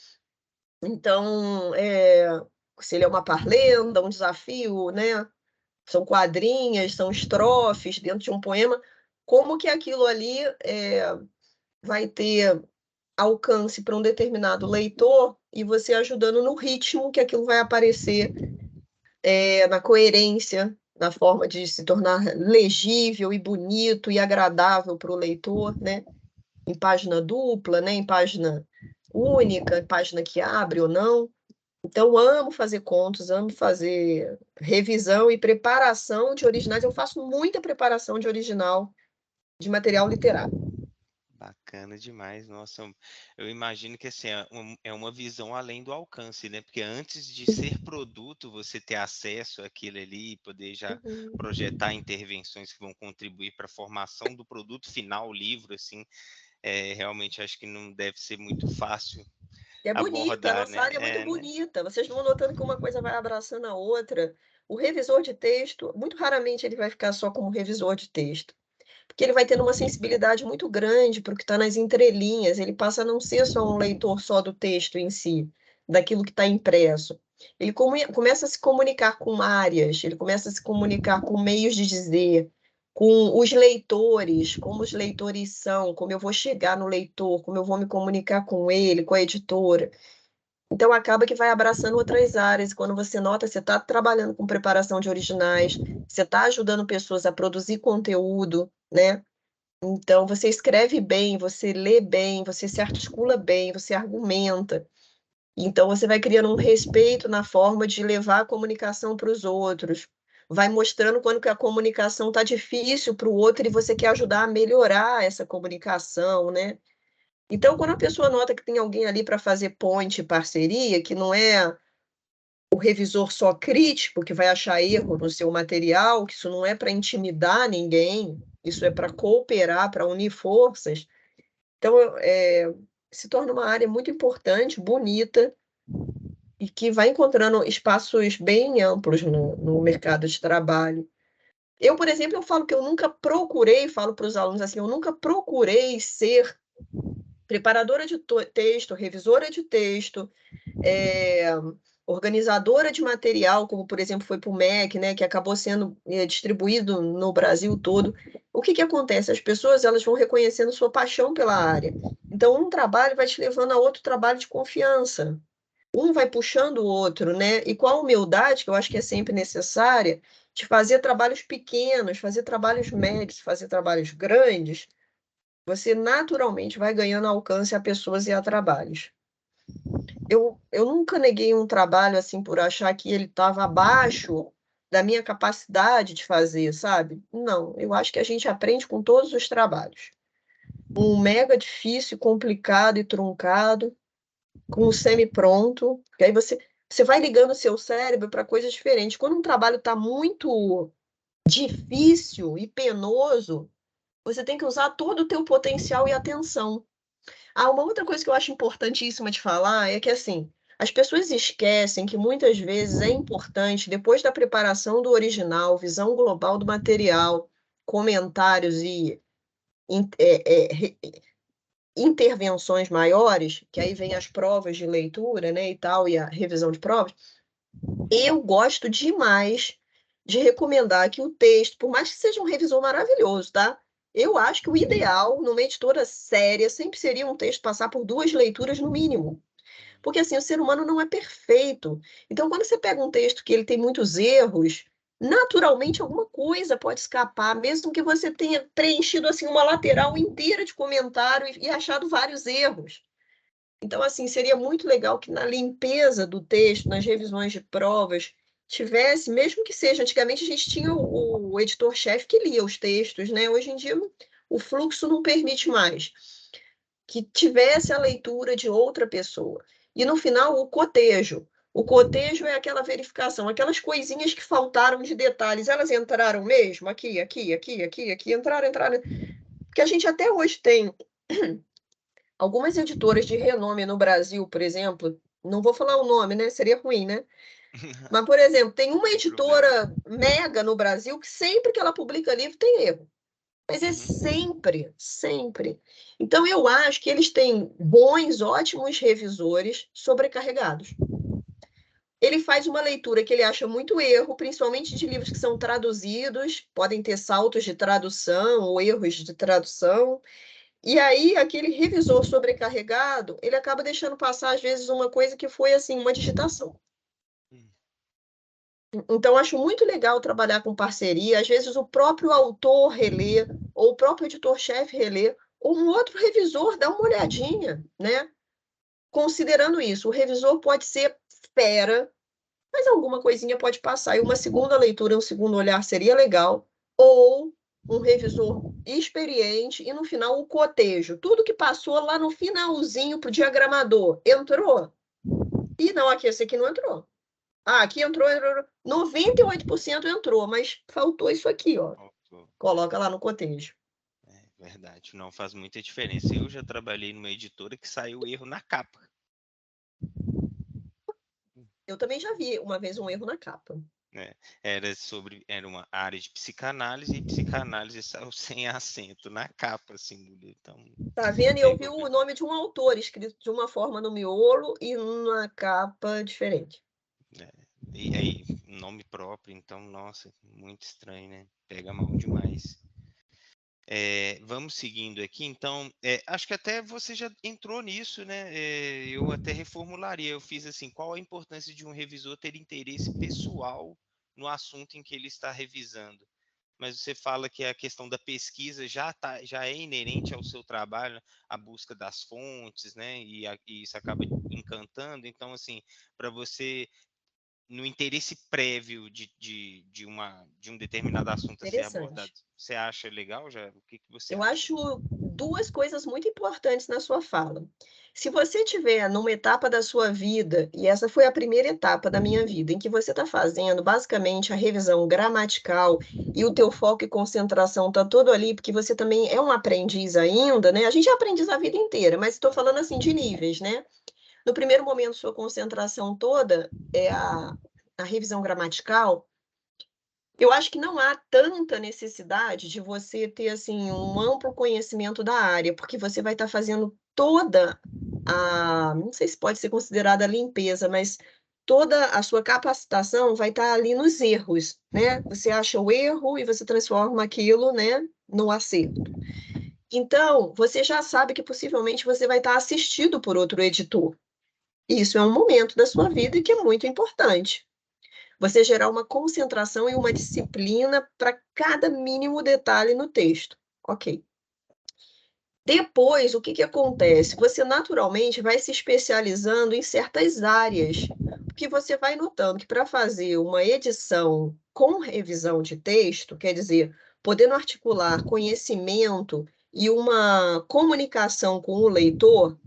[SPEAKER 2] Então, se ele é uma parlenda, um desafio, né? São quadrinhas, são estrofes dentro de um poema, como que aquilo ali vai ter alcance para um determinado leitor e você ajudando no ritmo que aquilo vai aparecer, na coerência, na forma de se tornar legível e bonito e agradável para o leitor, né? Em página dupla, né? Em página única, em página que abre ou não. Então, amo fazer contos, amo fazer revisão e preparação de originais. Eu faço muita preparação de original, de material literário.
[SPEAKER 1] Bacana demais, nossa. Eu imagino que assim, é uma visão além do alcance, né? Porque antes de ser produto, você ter acesso àquilo ali, poder já
[SPEAKER 2] Uhum.
[SPEAKER 1] projetar intervenções que vão contribuir para a formação do produto final, o livro, assim, realmente acho que não deve ser muito fácil
[SPEAKER 2] É bonita, a
[SPEAKER 1] abordar,
[SPEAKER 2] nossa
[SPEAKER 1] né?
[SPEAKER 2] área é muito
[SPEAKER 1] Né?
[SPEAKER 2] bonita. Vocês vão notando que uma coisa vai abraçando a outra. O revisor de texto, muito raramente ele vai ficar só como revisor de texto, porque ele vai tendo uma sensibilidade muito grande para o que está nas entrelinhas. Ele passa a não ser só um leitor só do texto em si, daquilo que está impresso. Ele começa a se comunicar com áreas, ele começa a se comunicar com meios de dizer, com os leitores, como os leitores são, como eu vou chegar no leitor, como eu vou me comunicar com ele, com a editora. Então, acaba que vai abraçando outras áreas. Quando você nota, você está trabalhando com preparação de originais, você está ajudando pessoas a produzir conteúdo, né? Então, você escreve bem, você lê bem, você se articula bem, você argumenta. Então, você vai criando um respeito na forma de levar a comunicação para os outros. Vai mostrando quando que a comunicação está difícil para o outro e você quer ajudar a melhorar essa comunicação, né? Então, quando a pessoa nota que tem alguém ali para fazer ponte, parceria, que não é o revisor só crítico, que vai achar erro no seu material, que isso não é para intimidar ninguém, isso é para cooperar, para unir forças. Então, se torna uma área muito importante, bonita, e que vai encontrando espaços bem amplos no mercado de trabalho. Eu, por exemplo, eu falo que eu nunca procurei, falo para os alunos assim, eu nunca procurei ser preparadora de texto, revisora de texto, é, organizadora de material, como por exemplo foi para o MEC, né, que acabou sendo distribuído no Brasil todo. O que que acontece? As pessoas elas vão reconhecendo sua paixão pela área. Então, um trabalho vai te levando a outro trabalho de confiança. Um vai puxando o outro, né? E com a humildade, que eu acho que é sempre necessária, de fazer trabalhos pequenos, fazer trabalhos médios, fazer trabalhos grandes, você naturalmente vai ganhando alcance a pessoas e a trabalhos. Eu nunca neguei um trabalho assim por achar que ele estava abaixo da minha capacidade de fazer, sabe? Não, eu acho que a gente aprende com todos os trabalhos. Um mega difícil, complicado e truncado, com o semi-pronto, que aí você vai ligando o seu cérebro para coisas diferentes. Quando um trabalho está muito difícil e penoso, você tem que usar todo o teu potencial e atenção. Ah, uma outra coisa que eu acho importantíssima de falar é que, assim, As pessoas esquecem que muitas vezes é importante, depois da preparação do original, visão global do material, comentários e intervenções maiores, que aí vem as provas de leitura, né, e tal, e a revisão de provas, eu gosto demais de recomendar que o texto, por mais que seja um revisor maravilhoso, tá? Eu acho que o ideal, numa editora séria, sempre seria um texto passar por 2 leituras no mínimo. Porque, assim, o ser humano não é perfeito. Então, quando você pega um texto que ele tem muitos erros, naturalmente alguma coisa pode escapar, mesmo que você tenha preenchido, assim, uma lateral inteira de comentário e achado vários erros. Então, assim, seria muito legal que na limpeza do texto, nas revisões de provas, tivesse, mesmo que seja, antigamente a gente tinha o editor-chefe que lia os textos, né? Hoje em dia o fluxo não permite mais que tivesse a leitura de outra pessoa. E no final, o cotejo. O cotejo é aquela verificação, aquelas coisinhas que faltaram de detalhes, elas entraram mesmo? Aqui, aqui, aqui, aqui, aqui, entraram. Porque a gente até hoje tem algumas editoras de renome no Brasil, por exemplo, não vou falar o nome, né? Seria ruim, né? Mas, por exemplo, tem uma
[SPEAKER 1] Sem problema.
[SPEAKER 2] editora mega no Brasil que sempre que ela publica livro tem erro. Mas é
[SPEAKER 1] Uhum.
[SPEAKER 2] sempre, sempre. Então, eu acho que eles têm bons, ótimos revisores sobrecarregados. Ele faz uma leitura que ele acha muito erro, principalmente de livros que são traduzidos, podem ter saltos de tradução ou erros de tradução. E aí, aquele revisor sobrecarregado, ele acaba deixando passar, às vezes, uma coisa que foi, assim, uma digitação.
[SPEAKER 1] Hum.
[SPEAKER 2] Então, acho muito legal trabalhar com parceria. Às vezes, o próprio autor relê, ou o próprio editor-chefe relê, ou um outro revisor dá uma olhadinha, né? Considerando isso, o revisor pode ser fera, mas alguma coisinha pode passar. E uma segunda leitura, um segundo olhar seria legal. Ou um revisor experiente e, no final, o cotejo. Tudo que passou lá no finalzinho para o diagramador. Entrou? E não, aqui, esse aqui não entrou. Ah, aqui entrou. 98% entrou, mas faltou isso aqui, ó.
[SPEAKER 1] Óbvio.
[SPEAKER 2] Coloca lá no cotejo.
[SPEAKER 1] É verdade, não faz muita diferença. Eu já trabalhei numa editora que saiu erro na capa.
[SPEAKER 2] Eu também já vi uma vez um erro na capa.
[SPEAKER 1] Né? Era uma área de psicanálise e psicanálise saiu sem acento na capa assim do livro. Então,
[SPEAKER 2] Tá vendo? E
[SPEAKER 1] é
[SPEAKER 2] eu vi o
[SPEAKER 1] complicado.
[SPEAKER 2] nome de um autor escrito de uma forma no miolo e na capa diferente.
[SPEAKER 1] Né? E aí, nome próprio, então, nossa, muito estranho, né? Pega mal demais. Vamos seguindo aqui, então, acho que até você já entrou nisso, né? Eu até reformularia, eu fiz assim, qual a importância de um revisor ter interesse pessoal no assunto em que ele está revisando? Mas você fala que a questão da pesquisa já é inerente ao seu trabalho, né? A busca das fontes, né? E isso acaba encantando, então, assim, para você no interesse prévio de um determinado assunto a ser abordado.
[SPEAKER 2] Interessante.
[SPEAKER 1] Você acha legal já? O que você
[SPEAKER 2] Eu
[SPEAKER 1] acha?
[SPEAKER 2] acho duas coisas muito importantes na sua fala. Se você tiver numa etapa da sua vida, e essa foi a primeira etapa da minha vida, em que você está fazendo basicamente a revisão gramatical e o teu foco e concentração está todo ali, porque você também é um aprendiz ainda, né? A gente é aprendiz a vida inteira, mas estou falando assim de níveis, né? No primeiro momento, sua concentração toda é a revisão gramatical. Eu acho que não há tanta necessidade de você ter, assim, um amplo conhecimento da área, porque você vai estar fazendo toda não sei se pode ser considerada limpeza, mas toda a sua capacitação vai estar ali nos erros, né? Você acha o erro e você transforma aquilo, né, no acerto. Então, você já sabe que possivelmente você vai estar assistido por outro editor. Isso é um momento da sua vida que é muito importante. Você gerar uma concentração e uma disciplina para cada mínimo detalhe no texto. Ok. Depois, o que que acontece? Você naturalmente vai se especializando em certas áreas, porque você vai notando que para fazer uma edição com revisão de texto, quer dizer, podendo articular conhecimento e uma comunicação com o leitor,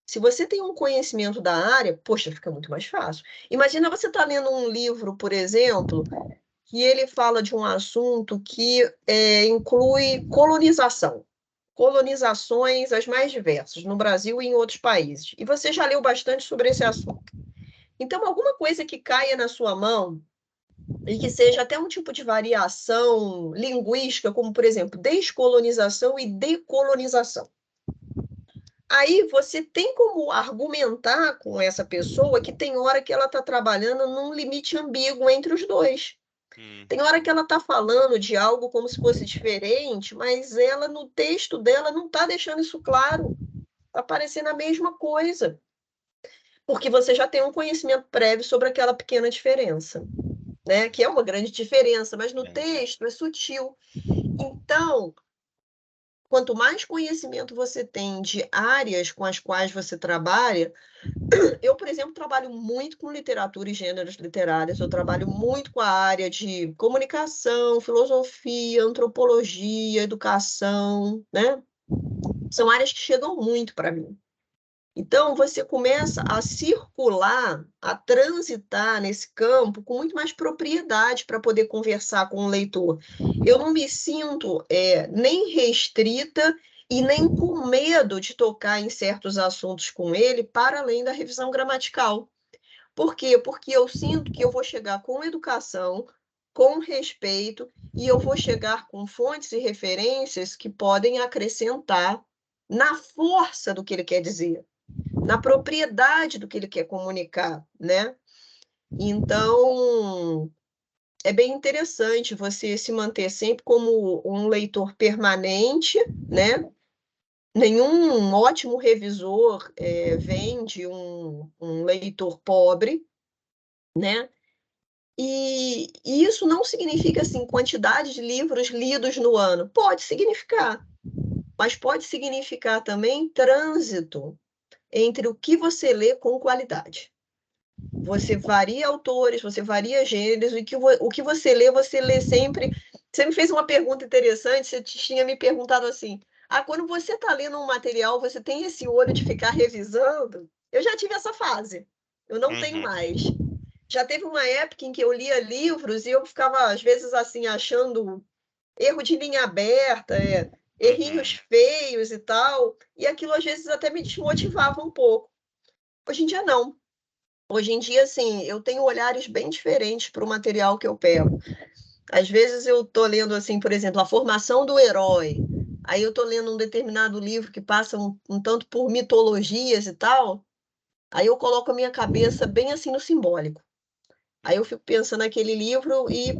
[SPEAKER 2] se você tem um conhecimento da área, poxa, fica muito mais fácil. Imagina você estar lendo um livro, por exemplo, que ele fala de um assunto que inclui colonização. Colonizações as mais diversas, no Brasil e em outros países. E você já leu bastante sobre esse assunto. Então, alguma coisa que caia na sua mão e que seja até um tipo de variação linguística, como, por exemplo, descolonização e decolonização. Aí você tem como argumentar com essa pessoa que tem hora que ela está trabalhando num limite ambíguo entre os dois. Tem hora que ela está falando de algo como se fosse diferente, mas ela, no texto dela, não está deixando isso claro. Está parecendo a mesma coisa. Porque você já tem um conhecimento prévio sobre aquela pequena diferença, né? Que é uma grande diferença, mas no texto é sutil. Então, quanto mais conhecimento você tem de áreas com as quais você trabalha, eu, por exemplo, trabalho muito com literatura e gêneros literários, eu trabalho muito com a área de comunicação, filosofia, antropologia, educação, né? São áreas que chegam muito para mim. Então, você começa a circular, a transitar nesse campo com muito mais propriedade para poder conversar com o leitor. Eu não me sinto nem restrita e nem com medo de tocar em certos assuntos com ele, para além da revisão gramatical. Por quê? Porque eu sinto que eu vou chegar com educação, com respeito, e eu vou chegar com fontes e referências que podem acrescentar na força do que ele quer dizer, na propriedade do que ele quer comunicar, né? Então, é bem interessante você se manter sempre como um leitor permanente, né? Nenhum ótimo revisor vem de um leitor pobre, né? E isso não significa, assim, quantidade de livros lidos no ano. Pode significar, mas pode significar também trânsito entre o que você lê com qualidade. Você varia autores, você varia gêneros, e o que você lê sempre. Você me fez uma pergunta interessante, você tinha me perguntado assim: quando você está lendo um material, você tem esse olho de ficar revisando? Eu já tive essa fase, eu não tenho mais. Já teve uma época em que eu lia livros e eu ficava, às vezes, assim, achando erro de linha aberta, errinhos feios e tal, e aquilo às vezes até me desmotivava um pouco. Hoje em dia, não. Hoje em dia, assim, eu tenho olhares bem diferentes para o material que eu pego. Às vezes eu estou lendo, assim, por exemplo, A Formação do Herói. Aí eu estou lendo um determinado livro que passa um tanto por mitologias e tal. Aí eu coloco a minha cabeça bem assim no simbólico. Aí eu fico pensando naquele livro e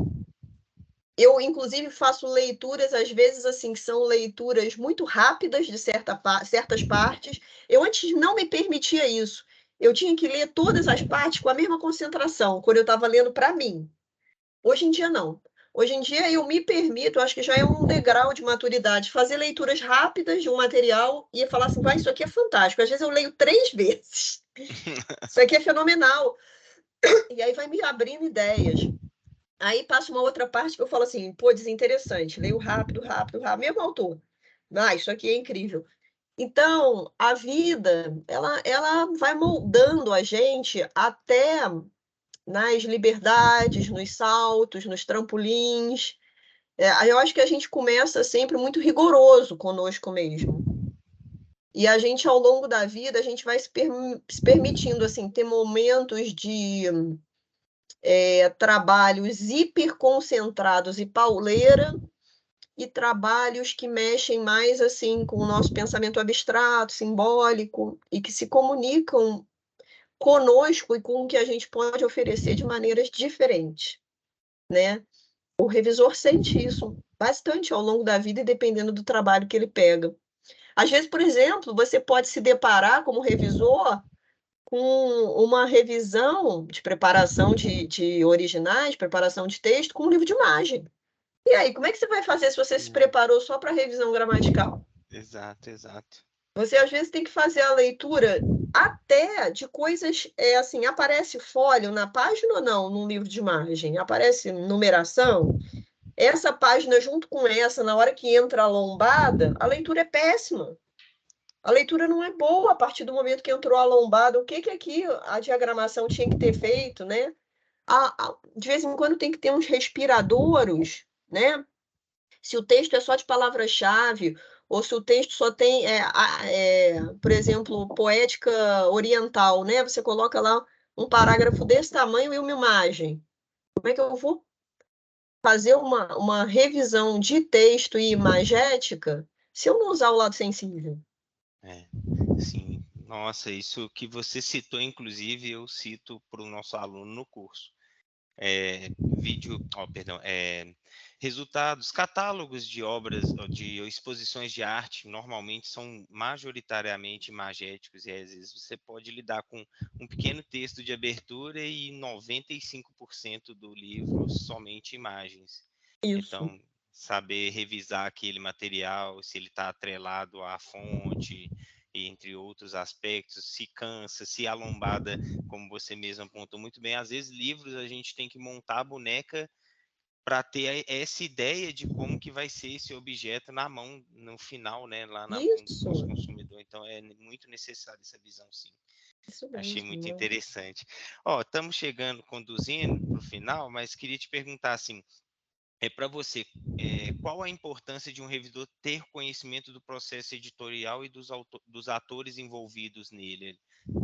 [SPEAKER 2] eu, inclusive, faço leituras, às vezes, assim, que são leituras muito rápidas de certas partes. Eu antes não me permitia isso. Eu tinha que ler todas as partes com a mesma concentração, quando eu estava lendo para mim. Hoje em dia, não. Hoje em dia, eu me permito, acho que já é um degrau de maturidade, fazer leituras rápidas de um material e falar assim, vai, isso aqui é fantástico. Às vezes eu leio 3 vezes. Isso aqui é fenomenal. E aí vai me abrindo ideias. Aí passa uma outra parte que eu falo assim, pô, desinteressante, leio rápido, rápido, rápido, mesmo autor. Isso aqui é incrível. Então, a vida, ela vai moldando a gente até nas liberdades, nos saltos, nos trampolins. Eu acho que a gente começa sempre muito rigoroso conosco mesmo. E a gente, ao longo da vida, a gente vai se permitindo, assim, ter momentos de trabalhos hiperconcentrados e pauleira, e trabalhos que mexem mais assim com o nosso pensamento abstrato, simbólico, e que se comunicam conosco e com o que a gente pode oferecer de maneiras diferentes, né? O revisor sente isso bastante ao longo da vida e dependendo do trabalho que ele pega. Às vezes, por exemplo, você pode se deparar como revisor com uma revisão de preparação de originais, preparação de texto, com um livro de imagem. E aí, como é que você vai fazer se você se preparou só para revisão gramatical?
[SPEAKER 1] Exato, exato.
[SPEAKER 2] Você, às vezes, tem que fazer a leitura até de coisas, assim, aparece fólio na página ou não, num livro de imagem? Aparece numeração? Essa página, junto com essa, na hora que entra a lombada, a leitura é péssima. A leitura não é boa a partir do momento que entrou a lombada. O que aqui a diagramação tinha que ter feito, né? De vez em quando tem que ter uns respiradouros, né? Se o texto é só de palavra-chave, ou se o texto só tem, por exemplo, poética oriental, né? Você coloca lá um parágrafo desse tamanho e uma imagem. Como é que eu vou fazer uma revisão de texto e imagética se eu não usar o lado sensível?
[SPEAKER 1] É, sim. Nossa, isso que você citou, inclusive, eu cito para o nosso aluno no curso. Perdão, resultados, catálogos de obras, de exposições de arte, normalmente são majoritariamente imagéticos, e às vezes você pode lidar com um pequeno texto de abertura e 95% do livro somente imagens.
[SPEAKER 2] Isso.
[SPEAKER 1] Então, saber revisar aquele material, se ele está atrelado à fonte, entre outros aspectos, se cansa, se a lombada, como você mesmo apontou muito bem, às vezes livros a gente tem que montar a boneca para ter essa ideia de como que vai ser esse objeto na mão, no final, né, lá na mão do nosso
[SPEAKER 2] Isso.
[SPEAKER 1] consumidor. Então é muito necessário essa visão, sim.
[SPEAKER 2] Isso
[SPEAKER 1] Achei
[SPEAKER 2] mesmo,
[SPEAKER 1] muito
[SPEAKER 2] né?
[SPEAKER 1] interessante. Ó, estamos chegando, conduzindo para o final, mas queria te perguntar assim, para você, qual a importância de um revisor ter conhecimento do processo editorial e dos atores envolvidos nele,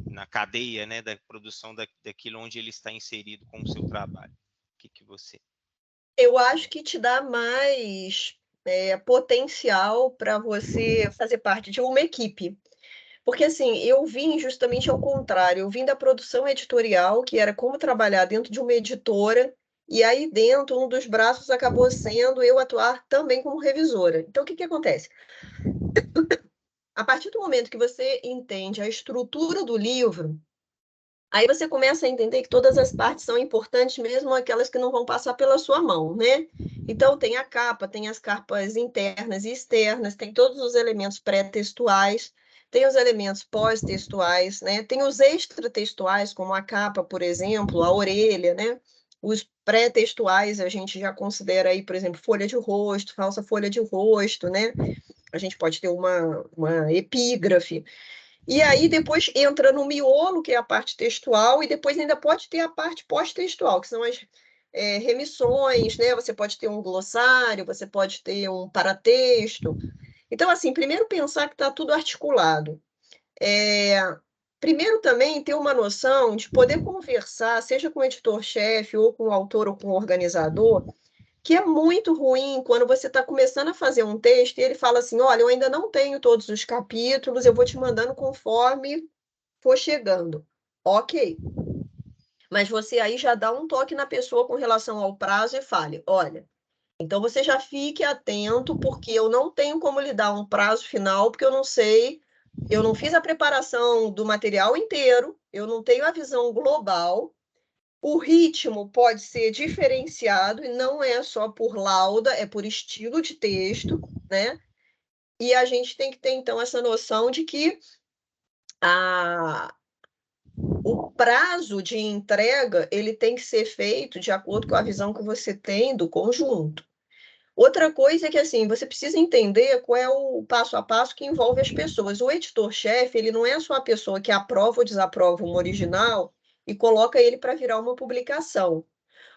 [SPEAKER 1] na cadeia, né, da produção daquilo onde ele está inserido com o seu trabalho? O que você...
[SPEAKER 2] Eu acho que te dá mais potencial para você fazer parte de uma equipe. Porque, assim, eu vim justamente ao contrário. Eu vim da produção editorial, que era como trabalhar dentro de uma editora, e aí dentro, um dos braços acabou sendo eu atuar também como revisora. Então, o que que acontece? A partir do momento que você entende a estrutura do livro, aí você começa a entender que todas as partes são importantes, mesmo aquelas que não vão passar pela sua mão, né? Então, tem a capa, tem as capas internas e externas, tem todos os elementos pré-textuais, tem os elementos pós-textuais, né? Tem os extratextuais, como a capa, por exemplo, a orelha, né? Os pré-textuais a gente já considera aí, por exemplo, folha de rosto, falsa folha de rosto, né? A gente pode ter uma epígrafe. E aí depois entra no miolo, que é a parte textual, e depois ainda pode ter a parte pós-textual, que são as remissões, né? Você pode ter um glossário, você pode ter um paratexto. Então, assim, primeiro pensar que está tudo articulado. É, primeiro também ter uma noção de poder conversar, seja com o editor-chefe, ou com o autor, ou com o organizador, que é muito ruim quando você está começando a fazer um texto e ele fala assim: olha, eu ainda não tenho todos os capítulos, eu vou te mandando conforme for chegando. Ok. Mas você aí já dá um toque na pessoa com relação ao prazo e fale: olha, então você já fique atento, porque eu não tenho como lhe dar um prazo final, porque eu não sei, eu não fiz a preparação do material inteiro, eu não tenho a visão global. O ritmo pode ser diferenciado e não é só por lauda, é por estilo de texto, né? E a gente tem que ter, então, essa noção de que a, o prazo de entrega ele tem que ser feito de acordo com a visão que você tem do conjunto. Outra coisa é que assim, você precisa entender qual é o passo a passo que envolve as pessoas. O editor-chefe, ele não é só a pessoa que aprova ou desaprova um original e coloca ele para virar uma publicação.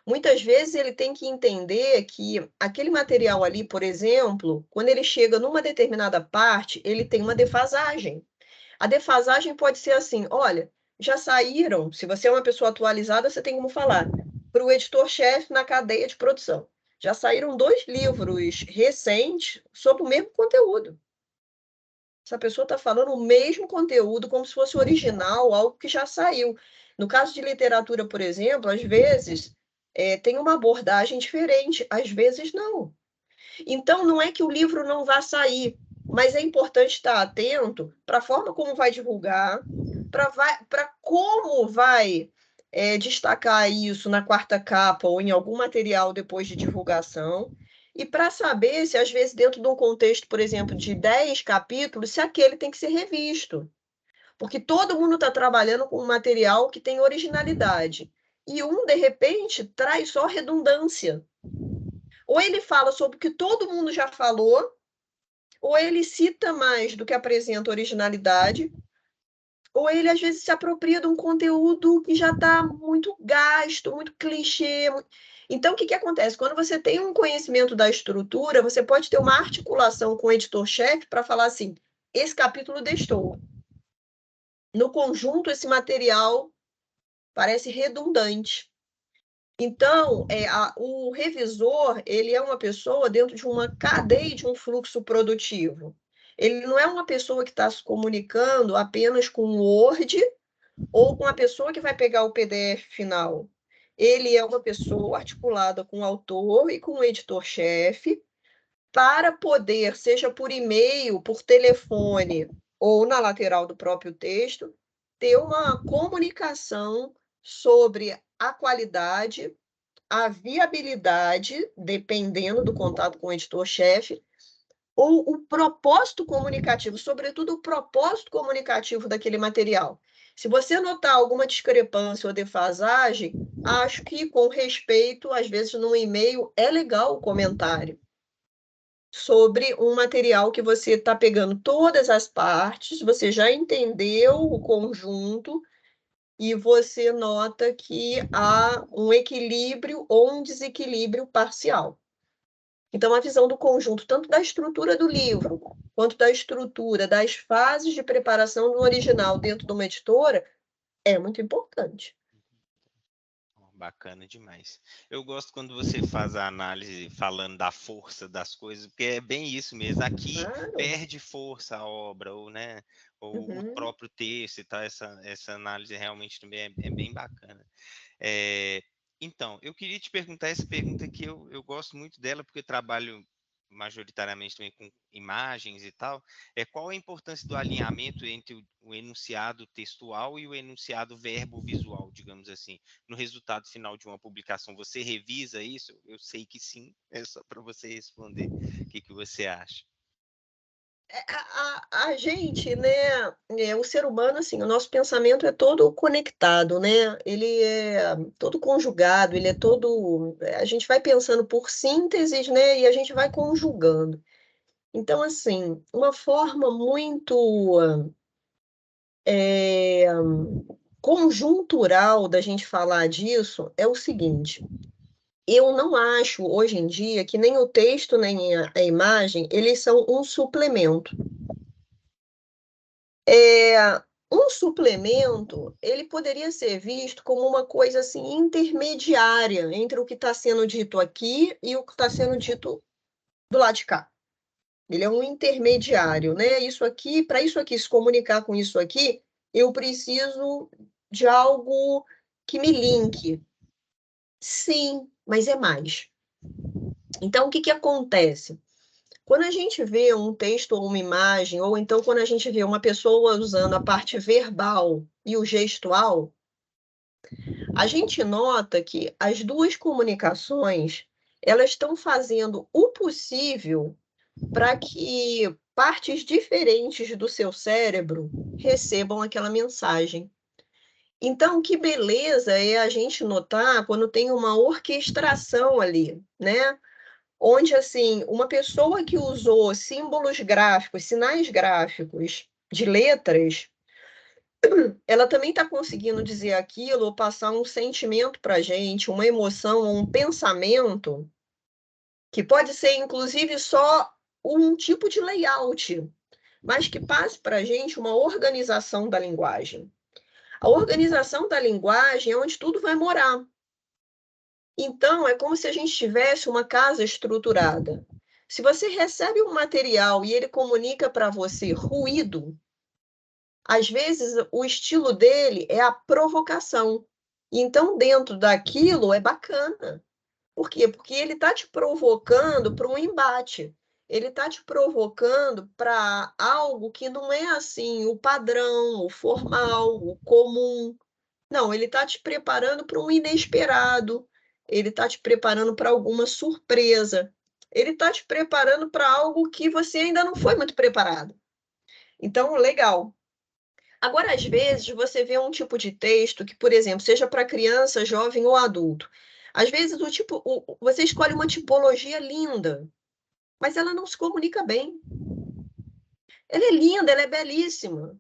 [SPEAKER 2] Muitas vezes ele tem que entender que aquele material ali, por exemplo, quando ele chega numa determinada parte, ele tem uma defasagem. A defasagem pode ser assim: olha, já saíram, se você é uma pessoa atualizada, você tem como falar para o editor-chefe na cadeia de produção. Já saíram 2 livros recentes sobre o mesmo conteúdo. Essa pessoa está falando o mesmo conteúdo como se fosse original, algo que já saiu. No caso de literatura, por exemplo, às vezes tem uma abordagem diferente, às vezes não. Então, não é que o livro não vá sair, mas é importante estar atento para a forma como vai divulgar, para como vai destacar isso na quarta capa ou em algum material depois de divulgação, e para saber se, às vezes, dentro de um contexto, por exemplo, de 10 capítulos, se aquele tem que ser revisto. Porque todo mundo está trabalhando com um material que tem originalidade. E um, de repente, traz só redundância. Ou ele fala sobre o que todo mundo já falou, ou ele cita mais do que apresenta originalidade, ou ele às vezes se apropria de um conteúdo que já está muito gasto, muito clichê. Então, o que que acontece? Quando você tem um conhecimento da estrutura, você pode ter uma articulação com o editor-chefe para falar assim: esse capítulo destoa. No conjunto, esse material parece redundante. Então, o revisor, ele é uma pessoa dentro de uma cadeia de um fluxo produtivo. Ele não é uma pessoa que está se comunicando apenas com o Word ou com a pessoa que vai pegar o PDF final. Ele é uma pessoa articulada com o autor e com o editor-chefe para poder, seja por e-mail, por telefone ou na lateral do próprio texto, ter uma comunicação sobre a qualidade, a viabilidade, dependendo do contato com o editor-chefe, ou o propósito comunicativo, sobretudo o propósito comunicativo daquele material. Se você notar alguma discrepância ou defasagem, acho que, com respeito, às vezes no e-mail, é legal o comentário sobre um material que você está pegando todas as partes, você já entendeu o conjunto e você nota que há um equilíbrio ou um desequilíbrio parcial. Então, a visão do conjunto, tanto da estrutura do livro, quanto da estrutura das fases de preparação do original dentro de uma editora, é muito importante.
[SPEAKER 1] Bacana demais. Eu gosto quando você faz a análise falando da força das coisas, porque é bem isso mesmo. Aqui
[SPEAKER 2] Claro.
[SPEAKER 1] perde força a obra, ou, né, ou o
[SPEAKER 2] Uhum.
[SPEAKER 1] próprio texto e tal. Essa análise realmente também é bem bacana. É, então, eu queria te perguntar essa pergunta que eu gosto muito dela, porque eu trabalho majoritariamente também com imagens e tal. Qual a importância do alinhamento entre o enunciado textual e o enunciado verbo-visual, digamos assim, no resultado final de uma publicação? Você revisa isso? Eu sei que sim, é só para você responder o que você acha.
[SPEAKER 2] A gente, né, o ser humano, assim, o nosso pensamento é todo conectado, né? Ele é todo conjugado, ele é todo. A gente vai pensando por sínteses, né? E a gente vai conjugando. Então, assim, uma forma muito é, conjuntural da gente falar disso é o seguinte: eu não acho, hoje em dia, que nem o texto nem a imagem, eles são um suplemento. Um suplemento, ele poderia ser visto como uma coisa assim intermediária entre o que está sendo dito aqui e o que está sendo dito do lado de cá. Ele é um intermediário, né? Isso aqui, para isso aqui se comunicar com isso aqui, eu preciso de algo que me linke. Sim, mas é mais. Então, o que que acontece? Quando a gente vê um texto ou uma imagem, ou então quando a gente vê uma pessoa usando a parte verbal e o gestual, a gente nota que as duas comunicações, elas estão fazendo o possível para que partes diferentes do seu cérebro recebam aquela mensagem. Então, que beleza é a gente notar quando tem uma orquestração ali, né? Onde, assim, uma pessoa que usou símbolos gráficos, sinais gráficos de letras, ela também está conseguindo dizer aquilo ou passar um sentimento para a gente, uma emoção ou um pensamento, que pode ser, inclusive, só um tipo de layout, mas que passe para a gente uma organização da linguagem. A organização da linguagem é onde tudo vai morar. Então, é como se a gente tivesse uma casa estruturada. Se você recebe um material e ele comunica para você ruído, às vezes o estilo dele é a provocação. Então, dentro daquilo é bacana. Por quê? Porque ele está te provocando para um embate. Ele está te provocando para algo que não é assim o padrão, o formal, o comum. Não, ele está te preparando para um inesperado, ele está te preparando para alguma surpresa, ele está te preparando para algo que você ainda não foi muito preparado. Então, legal. Agora, às vezes, você vê um tipo de texto que, por exemplo, seja para criança, jovem ou adulto. Às vezes, você escolhe uma tipologia linda, mas ela não se comunica bem. Ela é linda, ela é belíssima,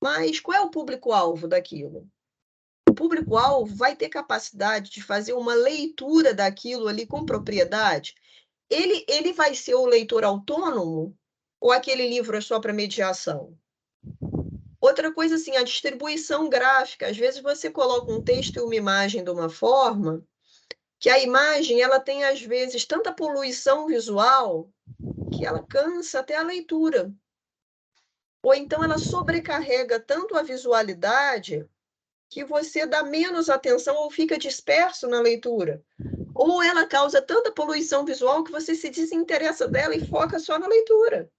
[SPEAKER 2] mas qual é o público-alvo daquilo? O público-alvo vai ter capacidade de fazer uma leitura daquilo ali com propriedade? Ele vai ser o leitor autônomo? Ou aquele livro é só para mediação? Outra coisa, assim, a distribuição gráfica. Às vezes você coloca um texto e uma imagem de uma forma que a imagem ela tem, às vezes, tanta poluição visual que ela cansa até a leitura. Ou então ela sobrecarrega tanto a visualidade que você dá menos atenção ou fica disperso na leitura. Ou ela causa tanta poluição visual que você se desinteressa dela e foca só na leitura.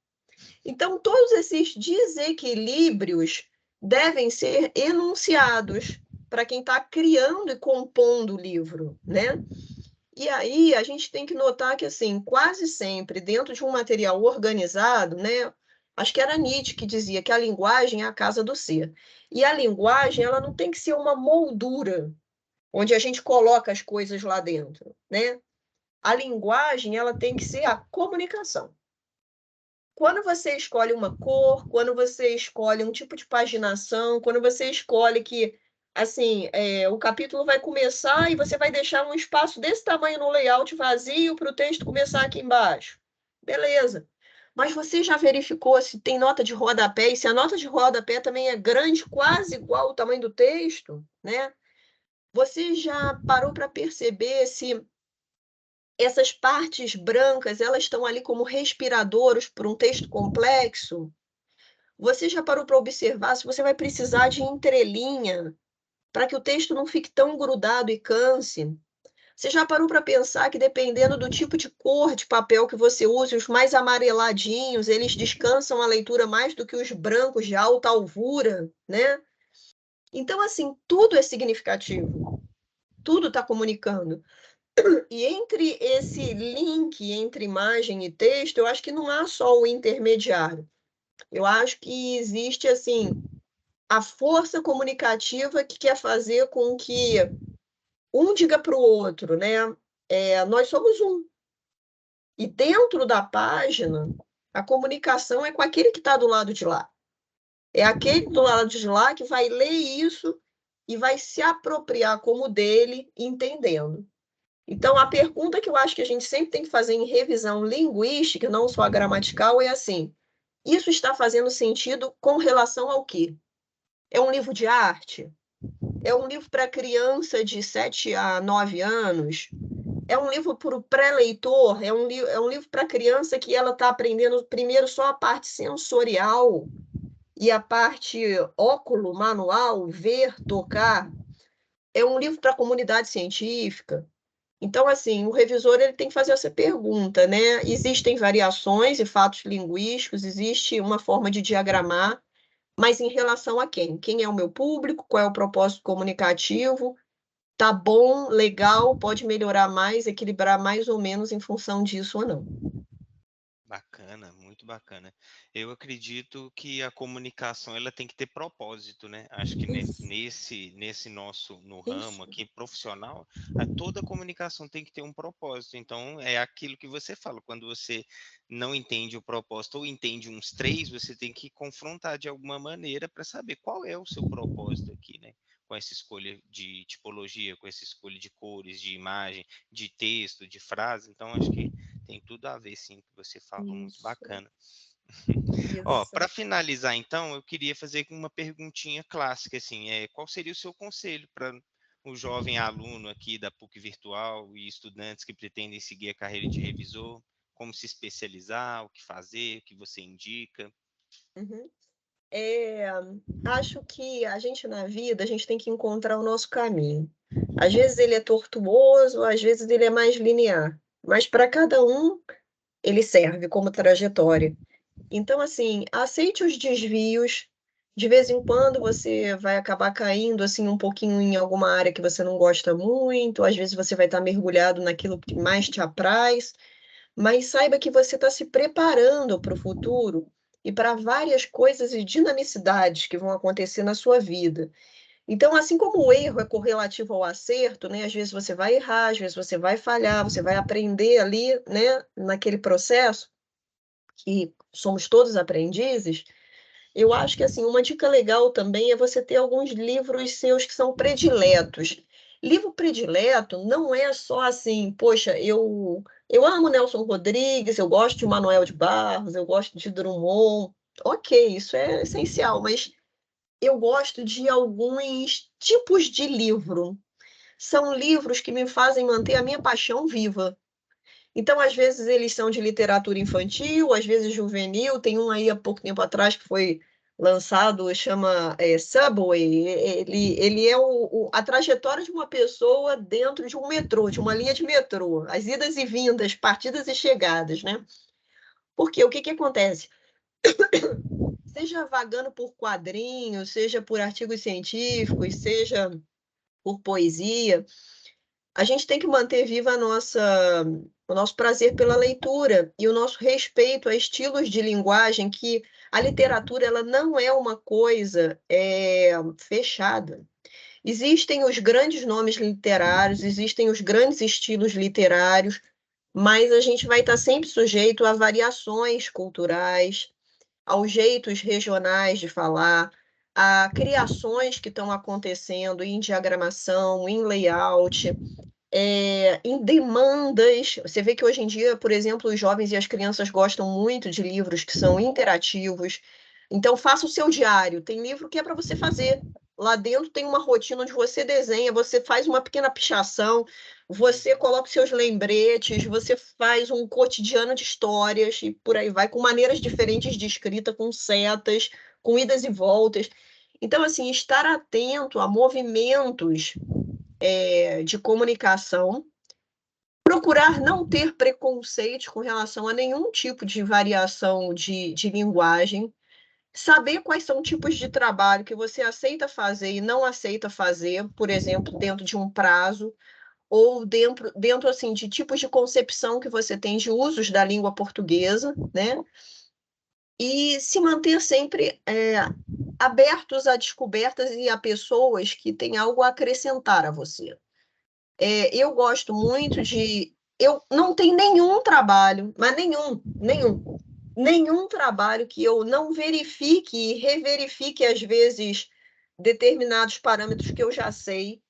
[SPEAKER 2] Então, todos esses desequilíbrios devem ser enunciados para quem está criando e compondo o livro, né? E aí a gente tem que notar que, assim, quase sempre, dentro de um material organizado, né? Acho que era Nietzsche que dizia que a linguagem é a casa do ser. E a linguagem, ela não tem que ser uma moldura, onde a gente coloca as coisas lá dentro, né? A linguagem, ela tem que ser a comunicação. Quando você escolhe uma cor, quando você escolhe um tipo de paginação, quando você escolhe que, assim, o capítulo vai começar e você vai deixar um espaço desse tamanho no layout vazio para o texto começar aqui embaixo. Beleza. Mas você já verificou se tem nota de rodapé e se a nota de rodapé também é grande, quase igual ao tamanho do texto, né? Você já parou para perceber se essas partes brancas, elas estão ali como respiradores para um texto complexo? Você já parou para observar se você vai precisar de entrelinha para que o texto não fique tão grudado e canse? Você já parou para pensar que dependendo do tipo de cor de papel que você use, os mais amareladinhos, eles descansam a leitura mais do que os brancos de alta alvura, né? Então, assim, tudo é significativo, tudo está comunicando. E entre esse link entre imagem e texto, eu acho que não há só o intermediário. Eu acho que existe, assim, a força comunicativa que quer fazer com que um diga para o outro, né? Nós somos um. E dentro da página, a comunicação é com aquele que está do lado de lá. É aquele do lado de lá que vai ler isso e vai se apropriar como dele, entendendo. Então, a pergunta que eu acho que a gente sempre tem que fazer em revisão linguística, não só gramatical, é assim: isso está fazendo sentido com relação ao quê? É um livro de arte? É um livro para criança de 7 a 9 anos? É um livro para o pré-leitor? É um livro para criança que ela está aprendendo primeiro só a parte sensorial e a parte óculo, manual, ver, tocar? É um livro para a comunidade científica? Então, assim, o revisor ele tem que fazer essa pergunta, né? Existem variações e fatos linguísticos, existe uma forma de diagramar, mas em relação a quem? Quem é o meu público? Qual é o propósito comunicativo? Tá bom, legal, pode melhorar mais, equilibrar mais ou menos em função disso ou não.
[SPEAKER 1] Bacana, muito bacana. Eu acredito que a comunicação ela tem que ter propósito, né? Acho que
[SPEAKER 2] Isso,
[SPEAKER 1] nesse nosso no ramo
[SPEAKER 2] isso.
[SPEAKER 1] aqui profissional, toda comunicação tem que ter um propósito. Então é aquilo que você fala, quando você não entende o propósito ou entende uns três, você tem que confrontar de alguma maneira para saber qual é o seu propósito aqui, né? Com essa escolha de tipologia, com essa escolha de cores, de imagem, de texto, de frase. Então acho que tem tudo a ver, sim, que você falou, muito
[SPEAKER 2] Isso,
[SPEAKER 1] bacana. Ó, para
[SPEAKER 2] exato.
[SPEAKER 1] finalizar, então, eu queria fazer uma perguntinha clássica, assim, qual seria o seu conselho para o jovem aluno aqui da PUC Virtual e estudantes que pretendem seguir a carreira de revisor? Como se especializar, o que fazer, o que você indica?
[SPEAKER 2] Uhum. É, acho que a gente na vida, a gente tem que encontrar o nosso caminho. Às vezes ele é tortuoso, às vezes ele é mais linear, mas para cada um ele serve como trajetória. Então, assim, aceite os desvios. De vez em quando você vai acabar caindo assim um pouquinho em alguma área que você não gosta muito, às vezes você vai estar mergulhado naquilo que mais te apraz, mas saiba que você está se preparando para o futuro e para várias coisas e dinamicidades que vão acontecer na sua vida. Então, assim como o erro é correlativo ao acerto, né? Às vezes você vai errar, às vezes você vai falhar, você vai aprender ali, né? Naquele processo, que somos todos aprendizes. Eu acho que, assim, uma dica legal também é você ter alguns livros seus que são prediletos. Livro predileto não é só assim, poxa, eu amo Nelson Rodrigues, eu gosto de Manuel de Barros, eu gosto de Drummond. Ok, isso é essencial, mas eu gosto de alguns tipos de livro. São livros que me fazem manter a minha paixão viva. Então, às vezes, eles são de literatura infantil, às vezes juvenil. Tem um aí há pouco tempo atrás que foi lançado, chama Subway. Ele é a trajetória de uma pessoa dentro de um metrô, de uma linha de metrô, as idas e vindas, partidas e chegadas, né? Porque o que acontece? Seja vagando por quadrinhos, seja por artigos científicos, seja por poesia, a gente tem que manter viva o nosso prazer pela leitura e o nosso respeito a estilos de linguagem, que a literatura ela não é uma coisa fechada. Existem os grandes nomes literários, existem os grandes estilos literários, mas a gente vai estar sempre sujeito a variações culturais, aos jeitos regionais de falar, a criações que estão acontecendo em diagramação, em layout, em demandas. Você vê que hoje em dia, por exemplo, os jovens e as crianças gostam muito de livros que são interativos. Então, faça o seu diário. Tem livro que é para você fazer. Lá dentro tem uma rotina onde você desenha, você faz uma pequena pichação, você coloca os seus lembretes, você faz um cotidiano de histórias e por aí vai, com maneiras diferentes de escrita, com setas, com idas e voltas. Então, assim, estar atento a movimentos de comunicação, procurar não ter preconceitos com relação a nenhum tipo de variação de linguagem, saber quais são tipos de trabalho que você aceita fazer e não aceita fazer, por exemplo, dentro de um prazo, ou dentro assim, de tipos de concepção que você tem de usos da língua portuguesa, né? E se manter sempre abertos a descobertas e a pessoas que têm algo a acrescentar a você. Eu gosto muito de. Eu não tenho nenhum trabalho, mas nenhum trabalho que eu não verifique e reverifique, às vezes, determinados parâmetros que eu já sei.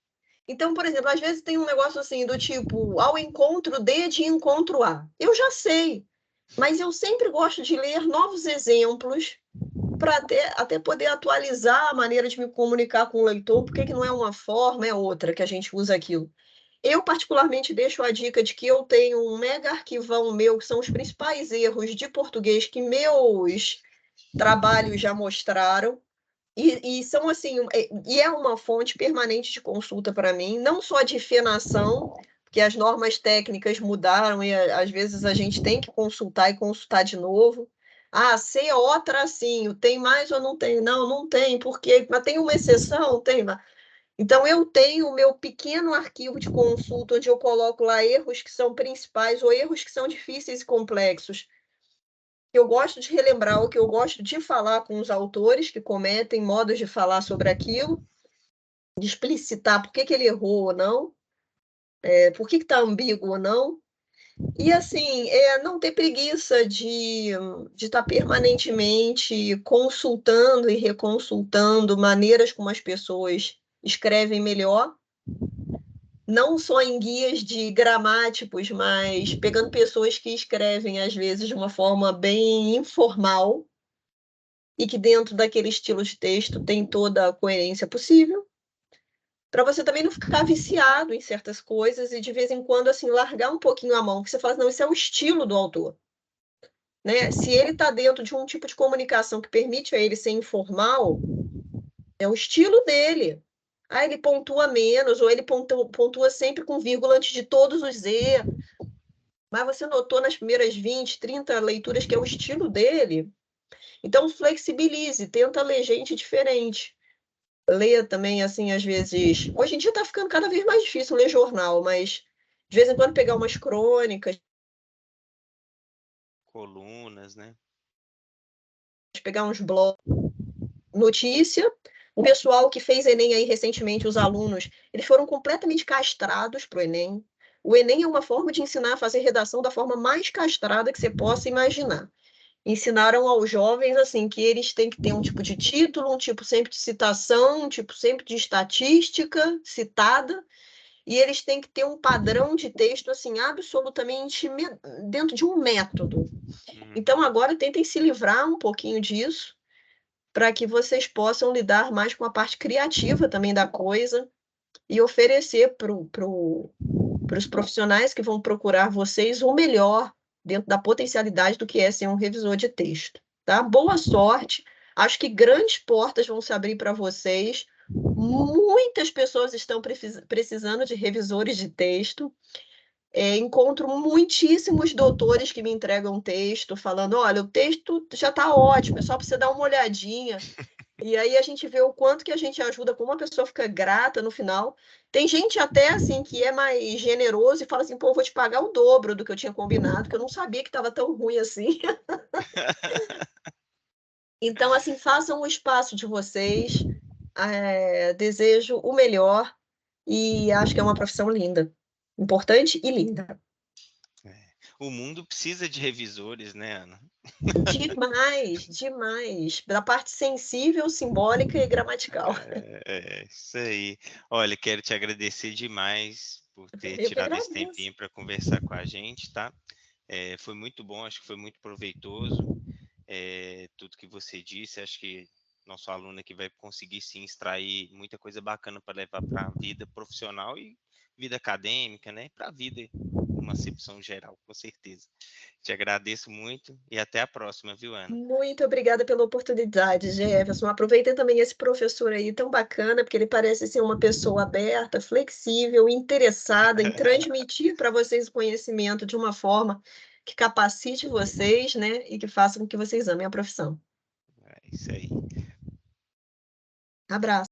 [SPEAKER 2] Então, por exemplo, às vezes tem um negócio assim do tipo, ao encontro de encontro A. Eu já sei, mas eu sempre gosto de ler novos exemplos para até poder atualizar a maneira de me comunicar com o leitor, porque que não é uma forma, é outra que a gente usa aquilo. Eu, particularmente, deixo a dica de que eu tenho um mega arquivão meu, que são os principais erros de português que meus trabalhos já mostraram, e são assim, e é uma fonte permanente de consulta para mim, não só de fenação, porque as normas técnicas mudaram e às vezes a gente tem que consultar e consultar de novo. Ah, CO tracinho, tem mais ou não tem? Não, não tem, porque mas tem uma exceção, tem, mas então, eu tenho o meu pequeno arquivo de consulta, onde eu coloco lá erros que são principais ou erros que são difíceis e complexos. Eu gosto de relembrar o que eu gosto de falar com os autores que cometem modos de falar sobre aquilo, de explicitar por que ele errou ou não, por que está ambíguo ou não. E, assim, não ter preguiça de estar permanentemente consultando e reconsultando maneiras como as pessoas escrevem melhor, não só em guias de gramáticos, mas pegando pessoas que escrevem, às vezes, de uma forma bem informal e que dentro daquele estilo de texto tem toda a coerência possível, para você também não ficar viciado em certas coisas e, de vez em quando, assim, largar um pouquinho a mão, porque você fala, não, isso é o estilo do autor. Né? Se ele está dentro de um tipo de comunicação que permite a ele ser informal, é o estilo dele. Ah, ele pontua menos, ou ele pontua sempre com vírgula antes de todos os Z. Mas você notou nas primeiras 20, 30 leituras que é o estilo dele? Então, flexibilize, tenta ler gente diferente. Leia também, assim, às vezes... Hoje em dia está ficando cada vez mais difícil ler jornal, mas de vez em quando pegar umas crônicas,
[SPEAKER 1] Colunas, né?
[SPEAKER 2] pegar uns blogs, notícia. O pessoal que fez Enem aí recentemente, os alunos, eles foram completamente castrados para o Enem. O Enem é uma forma de ensinar a fazer redação da forma mais castrada que você possa imaginar. Ensinaram aos jovens assim que eles têm que ter um tipo de título, um tipo sempre de citação, um tipo sempre de estatística citada, e eles têm que ter um padrão de texto assim absolutamente dentro de um método. Então agora tentem se livrar um pouquinho disso para que vocês possam lidar mais com a parte criativa também da coisa e oferecer para os profissionais que vão procurar vocês o melhor dentro da potencialidade do que é ser um revisor de texto, tá? Boa sorte. Acho que grandes portas vão se abrir para vocês. Muitas pessoas estão precisando de revisores de texto. Encontro muitíssimos doutores que me entregam texto, falando: olha, o texto já está ótimo, é só para você dar uma olhadinha. E aí a gente vê o quanto que a gente ajuda, como a pessoa fica grata no final. Tem gente até assim que é mais generoso e fala assim: pô, vou te pagar o dobro do que eu tinha combinado, que eu não sabia que estava tão ruim assim. Então, assim, façam o espaço de vocês. Desejo o melhor e acho que é uma profissão linda, importante e linda.
[SPEAKER 1] O mundo precisa de revisores, né, Ana?
[SPEAKER 2] Demais, demais. Da parte sensível, simbólica e gramatical.
[SPEAKER 1] Isso aí. Olha, quero te agradecer demais por ter
[SPEAKER 2] Eu que
[SPEAKER 1] tirado esse
[SPEAKER 2] agradeço.
[SPEAKER 1] tempinho para conversar com a gente, tá? Foi muito bom, acho que foi muito proveitoso, tudo que você disse. Acho que nosso aluno aqui vai conseguir sim extrair muita coisa bacana para levar para a vida profissional e vida acadêmica, né? Para a vida, uma acepção geral, com certeza. Te agradeço muito e até a próxima, viu, Ana?
[SPEAKER 2] Muito obrigada pela oportunidade, Jefferson. Aproveitei também esse professor aí tão bacana, porque ele parece ser uma pessoa aberta, flexível, interessada em transmitir para vocês o conhecimento de uma forma que capacite vocês, né, e que faça com que vocês amem a profissão.
[SPEAKER 1] É isso aí.
[SPEAKER 2] Abraço.